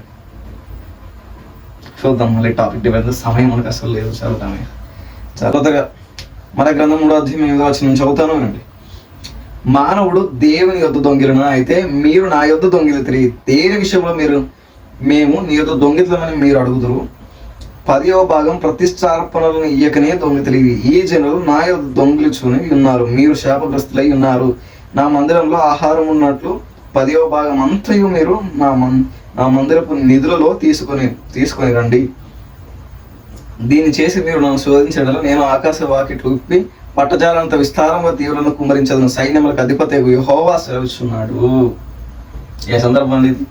చూద్దాం మళ్ళీ టాపిక్ డివైడ్. సమయం మనకు అసలు లేదు, చదువుతామే చదువుతాగా. మన గ్రంథం 3వ అధ్యాయం 8వ వచనం చదువుతాను అండి. మానవుడు దేవుని యొద్ద దొంగిలిన అయితే మీరు నా యొద్ద దొంగిలితిరి. దేని విషయంలో మేము నీ యొద్ద దొంగిలమని మీరు అడుగుదురు. 10వ భాగం ప్రతిష్టార్పణలను ఇయ్యకనే దొంగిలి. ఈ జనులు నా యొద్ద దొంగిలిచుకుని ఉన్నారు, మీరు శాపగ్రస్తులై ఉన్నారు. నా మందిరంలో ఆహారం ఉన్నట్లు 10వ భాగం అంతయు మీరు నా మందిరపు నిధులలో తీసుకొని రండి. దీన్ని చేసి మీరు నన్ను శోధించడం, నేను ఆకాశ వాకిట్లు విప్పి పట్టజాలంత విస్తారంగా తీవ్రంగా కుమ్మరించదను సైన్యములకు అధిపతి యెహోవా సెలవిస్తున్నాడు. ఏ సందర్భం ఇది?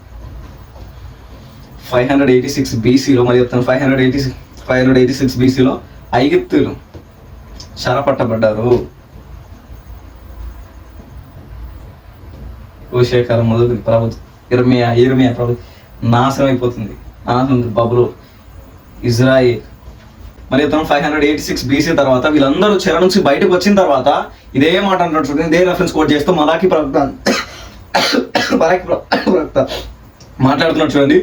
586 BCలో. మరి చెప్తాను, 586 BCలో ఐగుప్తులు చెరపట్టబడ్డారు. హోషేకాలం మొదలు ఇర్మియా ప్రభు నాశనం అయిపోతుంది. బబులు, ఇజ్రాయిల్. మరి చెప్తాను, 586 BC తర్వాత వీళ్ళందరూ చెర నుంచి బయటకు వచ్చిన తర్వాత ఇదే మాట అంటున్నాడు చూడండి. ఇదే రెఫరెన్స్ కోట్ చేస్తూ మలాకి ప్రవక్త మాట్లాడుతున్నాడు చూడండి.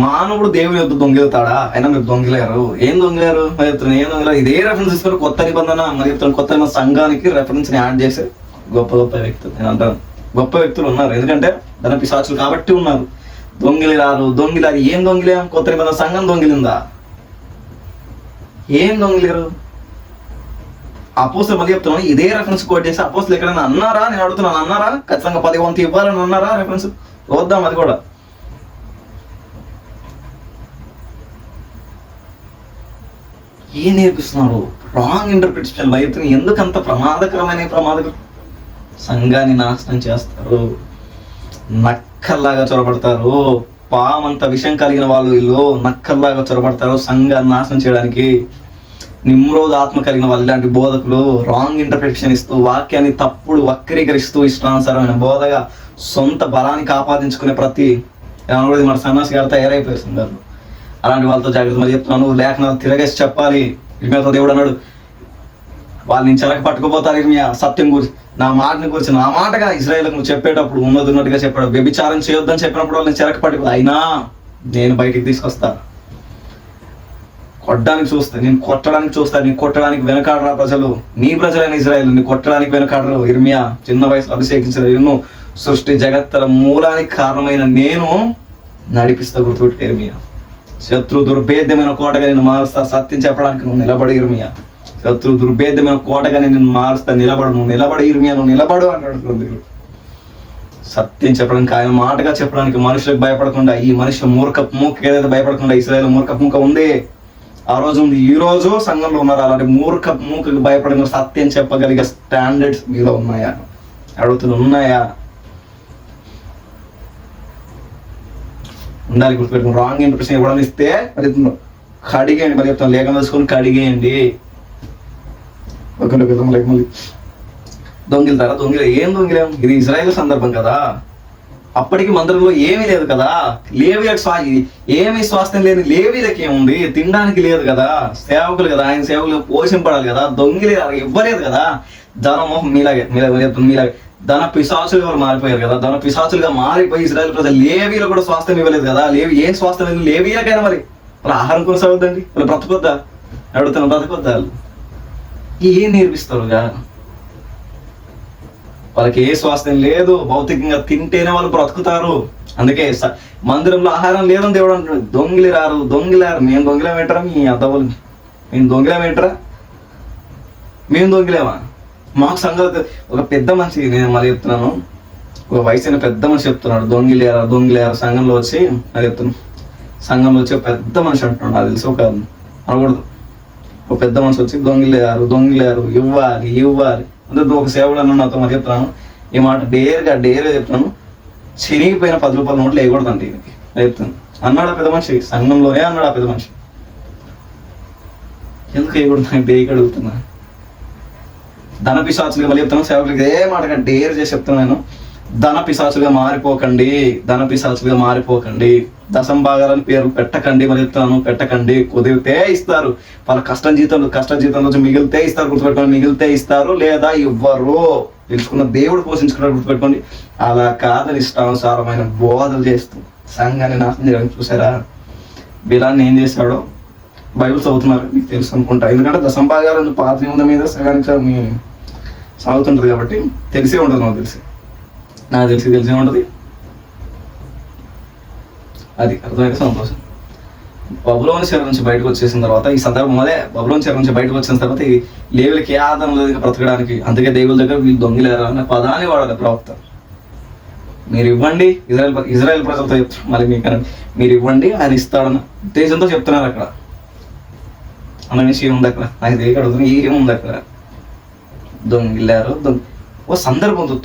మానవుడు దేవుని యొద్ద దొంగిలుతాడా? అయినా మీరు దొంగిలేరు. ఏం దొంగిలారు? మరి చెప్తున్నాను, ఏం దొంగిలారు? ఇదే రెఫరెన్స్ తీసుకొని కొత్త నిబంధన, మరి చెప్తాను, కొత్త సంఘానికి రెఫరెన్స్ ని యాడ్ చేసే గొప్ప గొప్ప వ్యక్తులు. నేను అంటాను, గొప్ప వ్యక్తులు ఉన్నారు. ఎందుకంటే ధన పిశాచులు కాబట్టి ఉన్నారు. దొంగిలిరారు. ఏం దొంగిలేం? కొత్త నిబంధన సంఘం దొంగిలిందా? ఏం దొంగిలేరు? అపోస్తలులు మళ్ళీ చెప్తున్నాను, ఇదే రెఫరెన్స్ కోట్ చేసి అపోస్తలులు ఎక్కడైనా అన్నారా? నేను అడుగుతున్నాను, అన్నారా? ఖచ్చితంగా 10 వంతు ఇవ్వాలని అన్నారా? రెఫరెన్స్ వద్దాం. అది కూడా ఏం నేర్పిస్తున్నారు? Wrong interpretation. బయట ఎందుకంత ప్రమాదకరం సంఘాన్ని నాశనం చేస్తారు, నక్కల్లాగా చొరబడతారు. పామంత విషయం కలిగిన వాళ్ళు వీళ్ళు నక్కల్లాగా చొరబడతారు సంఘాన్ని నాశనం చేయడానికి. నిమ్రోధ ఆత్మ కలిగిన వాళ్ళు ఇలాంటి బోధకులు రాంగ్ ఇంటర్ప్రిటేషన్ ఇస్తూ వాక్యాన్ని తప్పుడు వక్రీకరిస్తూ ఇష్టానుసారమైన బోధగా సొంత బలానికి ఆపాదించుకునే ప్రతి మన సన్నాసి గారు తయారైపోయారు సంఘాలు. అలాంటి వాళ్ళతో జాగ్రత్త. మరి చెప్తున్నాను, లేఖనాలు తిరగేసి చెప్పాలి. ఇర్మియాతో దేవుడు అన్నాడు, వాళ్ళు నేను చెరకు పట్టుకుపోతారు. ఇర్మియా సత్యం గురించి, నా మాటని గురించి, నా మాటగా ఇజ్రాయేల్కు నువ్వు చెప్పేటప్పుడు ఉన్నట్టుగా చెప్పాడు. వ్యభిచారం చేయొద్దని చెప్పినప్పుడు వాళ్ళని చెరకు పట్టుకో, అయినా నేను బయటికి తీసుకొస్తా. కొట్టడానికి చూస్తా, నేను కొట్టడానికి చూస్తా, నేను కొట్టడానికి వెనకాడరా ప్రజలు, నీ ప్రజలైన ఇజ్రాయేల్ నీ కొట్టడానికి వెనకాడరు. ఇర్మియా చిన్న వయసులో అభిషేకించిన నిన్ను సృష్టి జగత్తల మూలానికి కారణమైన నేను నడిపిస్తా. గుర్తుపెట్టు ఇర్మియా. శత్రు దుర్భేద్యమైన కోటగా నేను మారుస్తా, సత్యం చెప్పడానికి నువ్వు నిలబడి ఇర్మియా. శత్రు దుర్భేద్యమైన కోటగా నేను మారుస్తా, నిలబడు, నువ్వు నిలబడి ఇర్మియా, నువ్వు నిలబడు అంటాడు. సత్యం చెప్పడానికి, ఆయన మాటగా చెప్పడానికి మనుషులకు భయపడకుండా, ఈ మనిషి మూర్ఖపు మూక ఏదైతే భయపడకుండా ఇశ్రాయేలు మూర్ఖపు మూక ఉంది, ఆ రోజు ఉంది, ఈ రోజు సంఘంలో ఉన్నారు. అలాంటి మూర్ఖపు మూకకు భయపడకుండా సత్యం చెప్పగలిగే స్టాండర్డ్స్ మీలో ఉన్నాయా ఉన్నాయా? ఉండాలి. గుర్తుపెట్టుకుని రాంగ్ ఇంప్రెషన్ ఇవ్వడం ఇస్తే మరి కడిగేయండి, మరి చెప్తాను లేఖం వేసుకొని కడిగేయండి. మళ్ళీ దొంగిలుతారా? ఏం దొంగిలేం? ఇది ఇజ్రాయేల్ సందర్భం కదా, అప్పటికి మందిరంలో ఏమీ లేదు కదా, లేవీలకు ఏమీ స్వాస్థ్యం లేదు, లేవీలకి ఏముంది, తినడానికి లేదు కదా, సేవకులు కదా, ఆయన సేవకులు పోషింపడాలి కదా, దొంగిలి ఇవ్వలేదు కదా. ధనమోహం మీలాగే ధన పిశాచులుగా మారిపోయారు కదా, ధన పిశాచులుగా మారిపోయి ఇజ్రాయేల్ ప్రజలు లేవీలు కూడా స్వాస్థ్యం ఇవ్వలేదు కదా. ఏం స్వాస్థ్యం లేదు లేవీలకైనా? మరి వాళ్ళ ఆహారం కొనసాగుద్దండి, వాళ్ళు బ్రతకొద్దా? అడుగుతాను, బ్రతకొద్దా? వాళ్ళు ఏం నేర్పిస్తారుగా? వాళ్ళకి ఏ స్వాస్థ్యం లేదు, భౌతికంగా తింటేనే వాళ్ళు బ్రతుకుతారు. అందుకే మందిరంలో ఆహారం లేదని దేవుడు అంటున్నాడు. దొంగిలారు. మేము దొంగిలేమేంటరా? మీ అద్దవులు మేము దొంగిలేమేంటరా? మేము దొంగిలేమా? మాకు సంగతి ఒక పెద్ద మనిషి, నేను మళ్ళీ చెప్తున్నాను, ఒక వయసైన పెద్ద మనిషి చెప్తున్నాడు, దొంగిలేరు సంఘంలో వచ్చి అది చెప్తున్నాను. సంఘంలో వచ్చి పెద్ద మనిషి అంటున్నాడు, నాకు తెలిసి ఒక అనకూడదు, ఒక పెద్ద మనిషి వచ్చి దొంగిలేరు ఇవ్వాలి అంటే ఒక సేవలు అన్న నాతో మరి చెప్తున్నాను. ఈ మాట డేర్గా చెప్తున్నాను, చిరిగిపోయిన 10 రూపాయల నోట్లు వేయకూడదండి ఈయనకి చెప్తాను అన్నాడు ఆ పెద్ద మనిషి. సంఘంలోనే అన్నాడు ఆ పెద్ద మనిషి. ఎందుకు వేయకూడదు డేకి అడుగుతున్నా. ధన పిశాచులుగా మళ్ళీ చెప్తాను, సేవకులకి ఏ మాటగా డేర్ చేసి చెప్తాను నేను, ధన పిశాచులుగా మారిపోకండి, దశంభాగాలని పేరు పెట్టకండి, మరి చెప్తాను పెట్టకండి. కుదిరితే ఇస్తారు, వాళ్ళ కష్ట జీతంలో మిగిలితే ఇస్తారు, గుర్తుపెట్టుకోండి. మిగిలితే ఇస్తారు లేదా ఇవ్వరు, తెలుసుకున్న దేవుడు పోషించుకున్నాడు, గుర్తుపెట్టుకోండి. అలా కాదని ఇష్టానుసారమైన బోధలు చేస్తూ సంఘాన్ని నాశనం చేయడం చూసారా? బిలాన్ని ఏం చేశాడో బైబిల్ చదువుతున్నారు, మీకు తెలుసు అనుకుంటా. ఎందుకంటే దశంభాగాలను పాత నిబంధన మీద సగానికి సాగుతుంటది కాబట్టి తెలిసే ఉంటుంది. నాకు తెలిసే ఉంటుంది. అది అర్థమైతే సంతోషం. బబులోని చెర నుంచి బయటకు వచ్చేసిన తర్వాత, ఈ సందర్భం అదే, బబులోని చెర నుంచి బయటకు వచ్చిన తర్వాత ఈ లేవులకి ఏ ఆధారం లేదు బ్రతకడానికి. అందుకే దేవుల దగ్గర వీళ్ళు దొంగిలేరు అనే పదాన్ని వాడాలి ప్రవక్త. మీరు ఇవ్వండి, ఇజ్రాయెల్ ప్రజలతో చెప్తారు, మళ్ళీ మీరు ఇవ్వండి, ఆయన ఇస్తాడన్న ఉద్దేశంతో చెప్తున్నారు. అక్కడ అన్న విషయం ఉంది, అక్కడ నాకు తెలియకడుగుతుంది ఏముంది అక్కడ. దొంగిలారు ఓ సందర్భంతో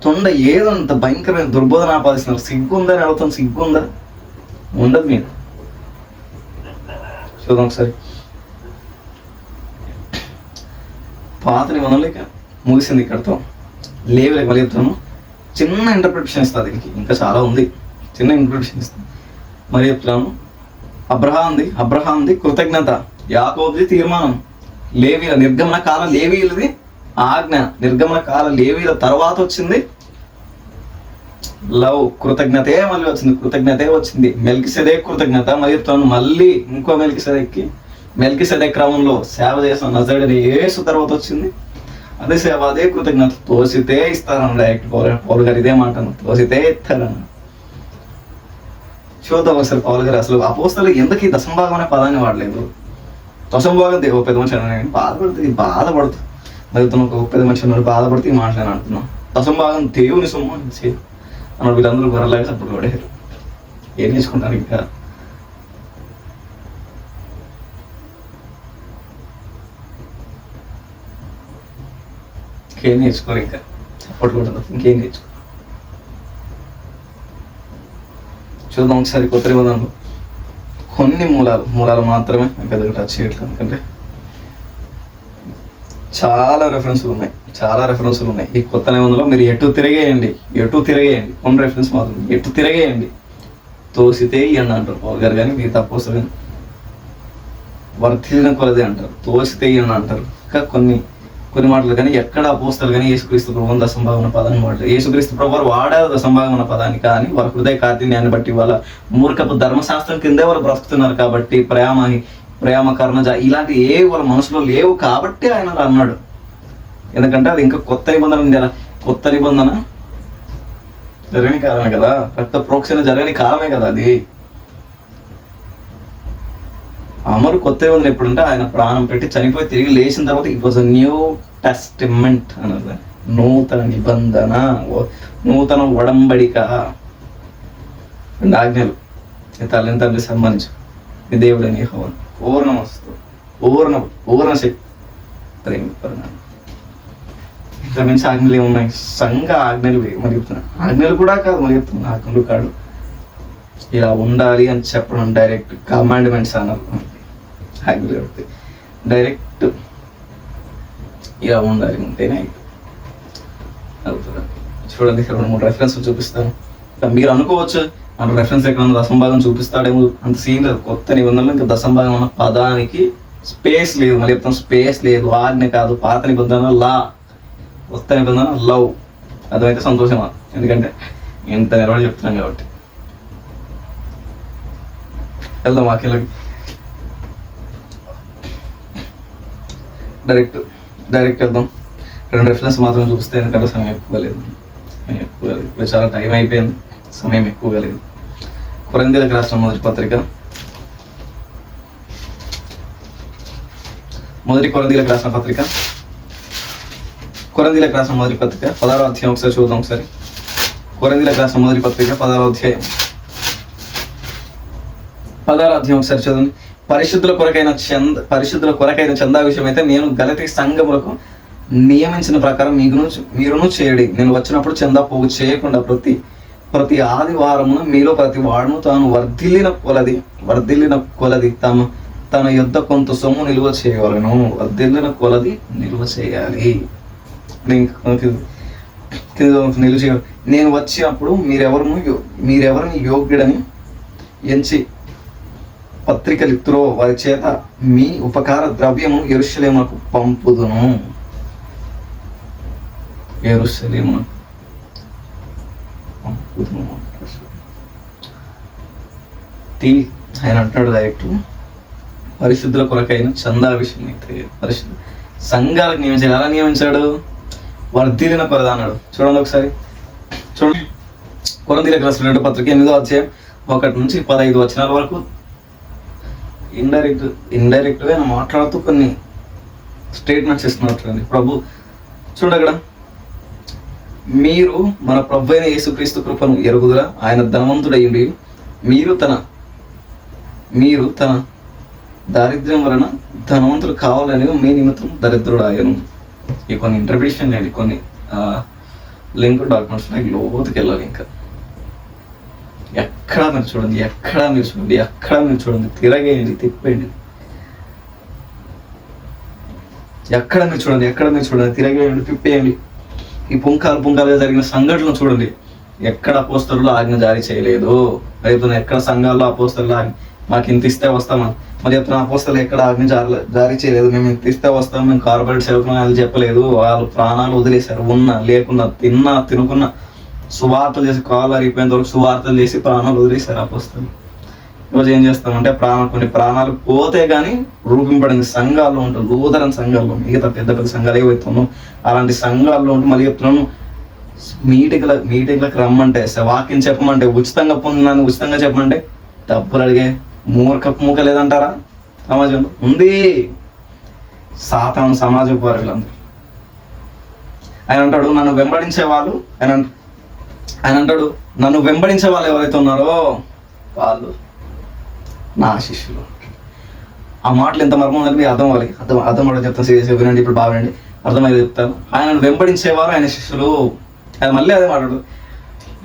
తొండ ఏదో అంత భయంకరమైన దుర్బోధన ఆపాదిస్తున్నారు. సిగ్గుందని అడుగుతాను, సిగ్గుందా? ఉండదు. మీరు చూద్దాం ఒకసారి. పాత నిబంధనలు ఇక ముగిసింది ఇక్కడతో. లేవులకి మళ్ళీ చెప్తాను, చిన్న ఇంటర్ప్రిటేషన్ ఇస్తుంది. దీనికి ఇంకా చాలా ఉంది, చిన్న ఇంటర్ప్రిటేషన్ ఇస్తుంది. మరి చెప్తున్నాను, అబ్రహాంది కృతజ్ఞత, యాకోబుది తీర్మానం, లేవీల నిర్గమన కాల లేవీలది ఆజ్ఞ, నిర్గమన కాల లేవీల తర్వాత వచ్చింది కృతజ్ఞతే మళ్ళీ వచ్చింది. మెల్కిసెదెక్ కృతజ్ఞత, మరి చెప్తాను మళ్ళీ ఇంకో మెల్కిసెదెక్ క్రమంలో సేవ చేసిన నజరేయుడైన యేసు తర్వాత వచ్చింది అదే సేవ, అదే కృతజ్ఞత. తోసితే ఇస్తారన్న డైరెక్ట్ పౌలు గారు ఇదే మాట, తోసితే ఇస్తారన్న. చూద్దాం ఒకసారి పౌలు గారు అసలు అపోస్తలు ఎందుకు ఈ దశంభాగం అనే పదాన్ని వాడలేదు. దశంభాగం దేవ పెద్ద మనిషి అన్నాడు, బాధపడుతుంది మరి ఒక పెద్ద మనిషి అన్నాడు, బాధపడితే ఈ మాటలు అంటున్నాం. దశంభాగం దేవుని సొమ్ము అన్నాడు. వీళ్ళందరూ గొర్రెలాగా సపోర్ట్ పడేరు. ఏం చేసుకుంటారు ఇంకా? ఇంకేం నేర్చుకోరు, ఇంకా సపోర్ట్ కూడా ఇంకేం నేర్చుకోరు. చూద్దాం ఒకసారి కొత్త నిబంధనలు కొన్ని మూలాలు మాత్రమే పెద్దగా టచ్ చేయట్లేదు, ఎందుకంటే చాలా రెఫరెన్సులు ఉన్నాయి. ఈ కొత్త నిబంధనలో మీరు ఎటు తిరిగేయండి, కొన్ని రెఫరెన్స్ మాత్రం ఎటు తిరిగేయండి. తోసితే ఇవ్వండి అంటారు పౌల్ గారు, కానీ మీరు తప్పొస్తుంది వర్తిల్లిన కొలదే అంటారు, తోసితే ఇవ్వండి అంటారు. ఇంకా కొన్ని మాటలు కానీ ఎక్కడ అపోస్తలు కానీ యేసుక్రీస్తు ప్రభువుని దశంభాగం పదాన్ని వాడలేదు. యేసుక్రీస్తు ప్రభువు వాడారు దశంభాగం పదాన్ని, కానీ వారి హృదయ కాఠిన్యాన్ని బట్టి వాళ్ళ మూర్ఖపు ధర్మశాస్త్రం కిందే వారు బ్రతుకుతున్నారు కాబట్టి ప్రేమ కరుణ ఇలాంటి ఏ వాళ్ళ మనసులో లేవు కాబట్టి ఆయన అలా అన్నాడు. ఎందుకంటే అది ఇంకా కొత్త నిబంధన, కొత్త నిబంధన జరగని కాలమే కదా, రక్త ప్రోక్షణ జరగని కాలమే కదా అది. అమరు కొత్త నిబంధన ఎప్పుడంటే ఆయన ప్రాణం పెట్టి చనిపోయి తిరిగి లేచిన తర్వాత it was a new testament అన్నది, నూతన నిబంధన, నూతన ఒడంబడిక. రెండు ఆజ్ఞలు, నీ తల్లిని తండ్రి సంబంధించు, నీ దేవుడని యెహోవాను పూర్ణ వస్తు పూర్ణ శక్తి ప్రేమ. ఇంత మించి ఆజ్ఞలు ఏమున్నాయి? సంఘ ఆజ్ఞలు మరి చెప్తున్నా, ఆజ్ఞలు కూడా కాదు మరి చెప్తున్నా, ఆజ్ఞలు కాదు, ఇలా ఉండాలి అని చెప్పడం డైరెక్ట్ కమాండ్మెంట్స్ అన్నారు. ఆజ్ఞలు కాబట్టి డైరెక్ట్ ఇలా ఉండాలి ఉంటేనే అవుతుంది. చూడండి, ఇక్కడ 2-3 రెఫరెన్స్ చూపిస్తాను. మీరు అనుకోవచ్చు మన రెఫరెన్స్ ఎక్కడ దశంభాగం చూపిస్తాడేమో, అంత సీన్ లేదు. కొత్త నిబంధనలు ఇంకా దశంభాగం అన్న పదానికి స్పేస్ లేదు, మళ్ళీ చెప్తాను స్పేస్ లేదు. ఆజ్ఞ కాదు, పాత నిబంధన లా, కొత్త నిబంధన లవ్. అదైతే సంతోషమా, ఎందుకంటే ఇంత నిలబడి చెప్తున్నాం కాబట్టి. వెళ్దాం వాక్యాలకి. డైరెక్ట్ వెళ్దాం. 2 రెఫరెన్స్ మాత్రం చూపిస్తే, ఎందుకంటే సమయం ఎక్కువ లేదు. ఇప్పుడు చాలా టైం అయిపోయింది, సమయం ఎక్కువగా లేదు. కొరింథీయులకు రాసిన మొదటి పత్రిక, కొరింథీయులకు రాసిన పత్రిక 16వ అధ్యాయం ఒకసారి చూద్దాం. ఒకసారి కొరింథీయులకు రాసిన మొదటి పత్రిక 16వ అధ్యాయం ఒకసారి చదవండి. పరిశుద్ధుల కొరకైన చందా విషయం అయితే నేను గలతీ సంఘములకు నియమించిన ప్రకారం మీరును చేయడి. నేను వచ్చినప్పుడు చందా పోగు చేయకుండా ప్రతి ఆదివారమున మీలో ప్రతి వాడును తాను వర్ధిల్లిన కొలది తన యొద్ద కొంత సొమ్ము నిల్వ చేయగలను. వర్ధిల్లిన కొలది నిల్వ చేయాలి. నిల్వ చేయాలి. నేను వచ్చినప్పుడు మీరెవరిని యోగ్యుడని ఎంచి పత్రికలిత్తురో వారి చేత మీ ఉపకార ద్రవ్యము యెరూషలేమునకు పంపుదును. ఆయన అంటాడు డైరెక్ట్, పరిశుద్ధుల కొరకైన చందా విషయం అయితే పరిశుద్ధ సంఘాలకు నియమించాడు. ఎలా నియమించాడు? వర్ధిల్లిన కొలది అన్నాడు. చూడండి ఒకసారి, చూడండి. కొరింథీయులకు రాసిన 2వ పత్రిక 8వ అధ్యాయం 1 నుంచి 15 వచనాల వరకు ఇండైరెక్ట్గా ఆయన మాట్లాడుతూ కొన్ని స్టేట్మెంట్స్ ఇస్తున్నట్టు ప్రభు. చూడండి అక్కడ, మీరు మన ప్రభు అయిన యేసుక్రీస్తు కృపను ఎరుగుదురా, ఆయన ధనవంతుడయ్యుండి మీరు తన దారిద్ర్యం వలన ధనవంతులు కావాలని మీ నిమిత్తం దరిద్రుడాయను. ఈ కొన్ని ఇంటర్ప్రిటేషన్ లేండి, కొన్ని లింక్ డాక్యుమెంట్స్ లోతుకి వెళ్ళాలి. ఇంకా ఎక్కడా మీరు చూడండి, తిరగేయండి, తిప్పేయండి. ఎక్కడ మీరు చూడండి, తిరగేయండి, తిప్పేయండి. ఈ పుంకాలుగా జరిగిన సంఘటనలు చూడండి. ఎక్కడ అపోస్తలులు ఆజ్ఞ జారీ చేయలేదు. రైతున్నా ఎక్కడ సంఘాల్లో అపోస్తలు మాకు ఇంత ఇస్తే వస్తామా, మరి చెప్తున్నా అపోస్తలు ఎక్కడ ఆజ్ఞ జారీ చేయలేదు. మేము ఇంత ఇస్తే వస్తాం, మేము కార్పొరేట్ చదువుకున్నా అది చెప్పలేదు. వాళ్ళు ప్రాణాలు వదిలేశారు. లేకున్నా, తినుకున్నా, సువార్తలు చేసి కాళ్ళు అరిగిపోయేంత వరకు సువార్తలు చేసి ప్రాణాలు వదిలేశారు అపోస్తలు. ఈరోజు ఏం చేస్తామంటే కొన్ని ప్రాణాలు పోతే కానీ రూపింపడింది సంఘాల్లో ఉంటుంది. లూథరన్ సంఘాల్లో, మిగతా పెద్ద సంఘాలు ఏవైతున్నాను అలాంటి సంఘాల్లో ఉంటూ మళ్ళీ చెప్తున్నాను, మీటింగ్లకు రమ్మంటే, వాక్యం చెప్పమంటే, ఉచితంగా పొందినాన్ని ఉచితంగా చెప్పమంటే డబ్బులు అడిగే మూక లేదంటారా? సమాజంలో ఉంది. సాతాను సమాజం వీళ్ళందరూ. ఆయన అంటాడు, నన్ను వెంబడించే వాళ్ళు ఎవరైతే ఉన్నారో వాళ్ళు నా శిష్యులు. ఆ మాటలు ఎంత మర్మం ఉందని మీకు అర్థం అవ్వాలి. అర్థం అవ్వడం చెప్తాను, సీరియస్గా వినండి, ఇప్పుడు బాగుండండి, అర్థమైతే చెప్తాను. ఆయనను వెంబడించేవారు ఆయన శిష్యులు. ఆయన మళ్ళీ అదే మాట్లాడు,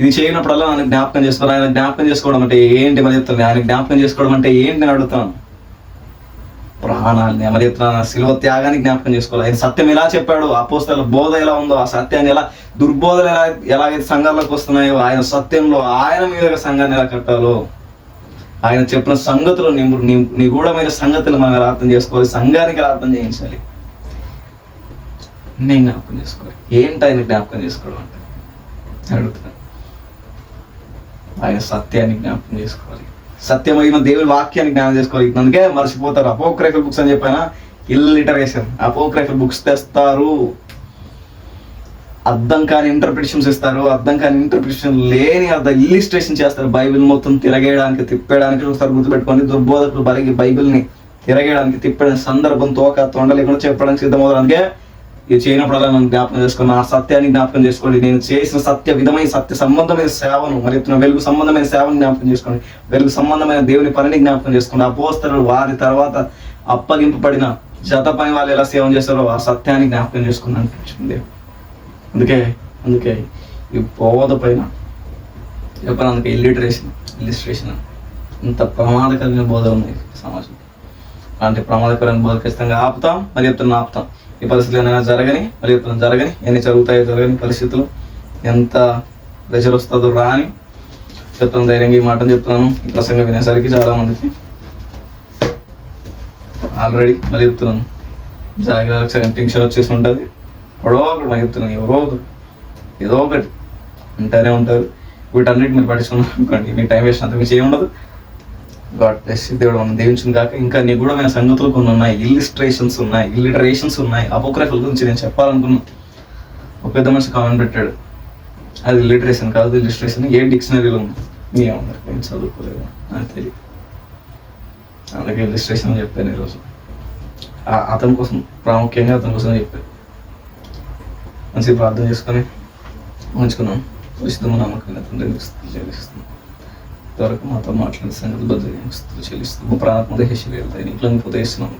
ఇది చేయనప్పుడల్లా ఆయన జ్ఞాపకం చేసుకోవాలి. ఆయన జ్ఞాపకం చేసుకోవడం అంటే ఏంటి మరి చెప్తాను. ఆయన జ్ఞాపకం చేసుకోవడం అంటే ఏంటి అని అడుగుతాను. ప్రాణాలని మరి చెప్తున్నాను, శిలువ త్యాగాన్ని జ్ఞాపకం చేసుకోవాలి. ఆయన సత్యం ఎలా చెప్పాడు, అపోస్తలుల బోధ ఎలా ఉందో, ఆ సత్యాన్ని దుర్బోధలు ఎలాగైతే సంఘాల్లోకి వస్తున్నాయో, ఆయన సత్యంలో ఆయన మీద సంఘాన్ని ఎలా కట్టాలో, ఆయన చెప్పిన సంగతులు నిగూఢమైన సంగతులు మనం అర్థం చేసుకోవాలి. సంఘానికి అర్థం చేయించాలి. నేను జ్ఞాపకం చేసుకోవాలి. ఏంటి ఆయన జ్ఞాపకం చేసుకోవడం అంటే అడుగుతున్నాను. ఆయన సత్యాన్ని జ్ఞాపకం చేసుకోవాలి. సత్యమైన దేవుని వాక్యాన్ని జ్ఞానం చేసుకోవాలి. అందుకే మర్చిపోతారు. అపోక్రైఫల్ బుక్స్ అని చెప్పానా, ఇల్లిటరేషన్. అపోక్రైఫల్ బుక్స్ తెస్తారు, అర్థం కాని ఇంటర్ప్రిటేషన్స్ ఇస్తారు, అర్థం కాని ఇంటర్ప్రిటేషన్ లేని అర్థం ఇల్లిస్ట్రేషన్ చేస్తారు. బైబిల్ మొత్తం తిరగేయడానికి తిప్పేయడానికి ఒకసారి గుర్తుపెట్టుకోండి. దుర్బోధకులు బైబిల్ని తిరగేయడానికి తిప్పడానికి సందర్భం తొండ లేకుండా చెప్పడానికి సిద్ధమవుతారు. అందుకే ఇది చేయనప్పుడల్లా నన్ను జ్ఞాపకం చేసుకుని ఆ సత్యాన్ని జ్ఞాపకం చేసుకోండి. నేను చేసిన సత్య సంబంధమైన సేవను, మరి వెలుగు సంబంధమైన సేవను జ్ఞాపకం చేసుకోండి. వెలుగు సంబంధమైన దేవుని పనిని జ్ఞాపకం చేసుకోండి. అపోస్తలులు వారి తర్వాత అప్పగింపబడిన జత పని వాళ్ళు ఎలా సేవ చేస్తారో ఆ సత్యాన్ని జ్ఞాపకం చేసుకుని అనిపించింది. అందుకే ఈ బోధ పైన చెప్పాను. అందుకే ఇల్లిస్ట్రేషన్ ఇంత ప్రమాదకరమైన బోధ ఉంది సమాజం. అలాంటి ప్రమాదకరమైన బోధ ఖచ్చితంగా ఆపుతాం. మరి ఆపుతాం. ఈ పరిస్థితులు ఏమైనా జరగని, ఎన్ని జరుగుతాయో జరగని పరిస్థితులు, ఎంత ప్రెషర్ వస్తుందో రాని చెప్తాను. ధైర్యంగా ఈ మాటను చెప్తున్నాను. ఈ ప్రసంగం వినేసరికి చాలా మందికి ఆల్రెడీ మరి చెప్తున్నాను, జాగ్రత్త టెన్షన్ వచ్చేసి ఉంటుంది. మరి చెప్తున్నాను, ఏదో ఒకటి అంటానే ఉంటారు. వీటన్నిటి మీరు పట్టించుకున్నారు అనుకోండి, మీ టైం వేస్ట్ అంత మీకు ఏముండదు. God bless you. దేవుడు మనం దీవించును కాక. ఇంకా నిగూఢమైన సంగతులు కొన్ని ఉన్నాయి, ఇల్లిటరేషన్స్ ఉన్నాయి. అపోక్రైఫల్ గురించి నేను చెప్పాలనుకున్నాను. ఒక పెద్ద మనిషి కామెంట్ పెట్టాడు, అది ఇల్లిటరేషన్ కాదు, ఇల్లిస్ట్రేషన్ ఏ డిక్షనరీలో ఉంది. మీ ఏమన్నారు, నేను చదువుకోలేదు, నాకు తెలియదు. అందుకే ఇల్లిస్ట్రేషన్ అని చెప్పాను ఈరోజు. అతని కోసం, ప్రాముఖ్యంగా అతని కోసం చెప్పాను. మంచిగా ప్రార్థన చేసుకొని ఉంచుకున్నాం. పరిశుద్ధమ నామకమైన తండ్రి చెల్లిస్తున్నాం. ఇంతవరకు మాతో మాట్లాడే సంగతి బదులు చెల్లిస్తున్నాం. ప్రాణాత్మ దేశ వెళ్తాయి, ఇంట్లో పోతే ఇస్తున్నాం.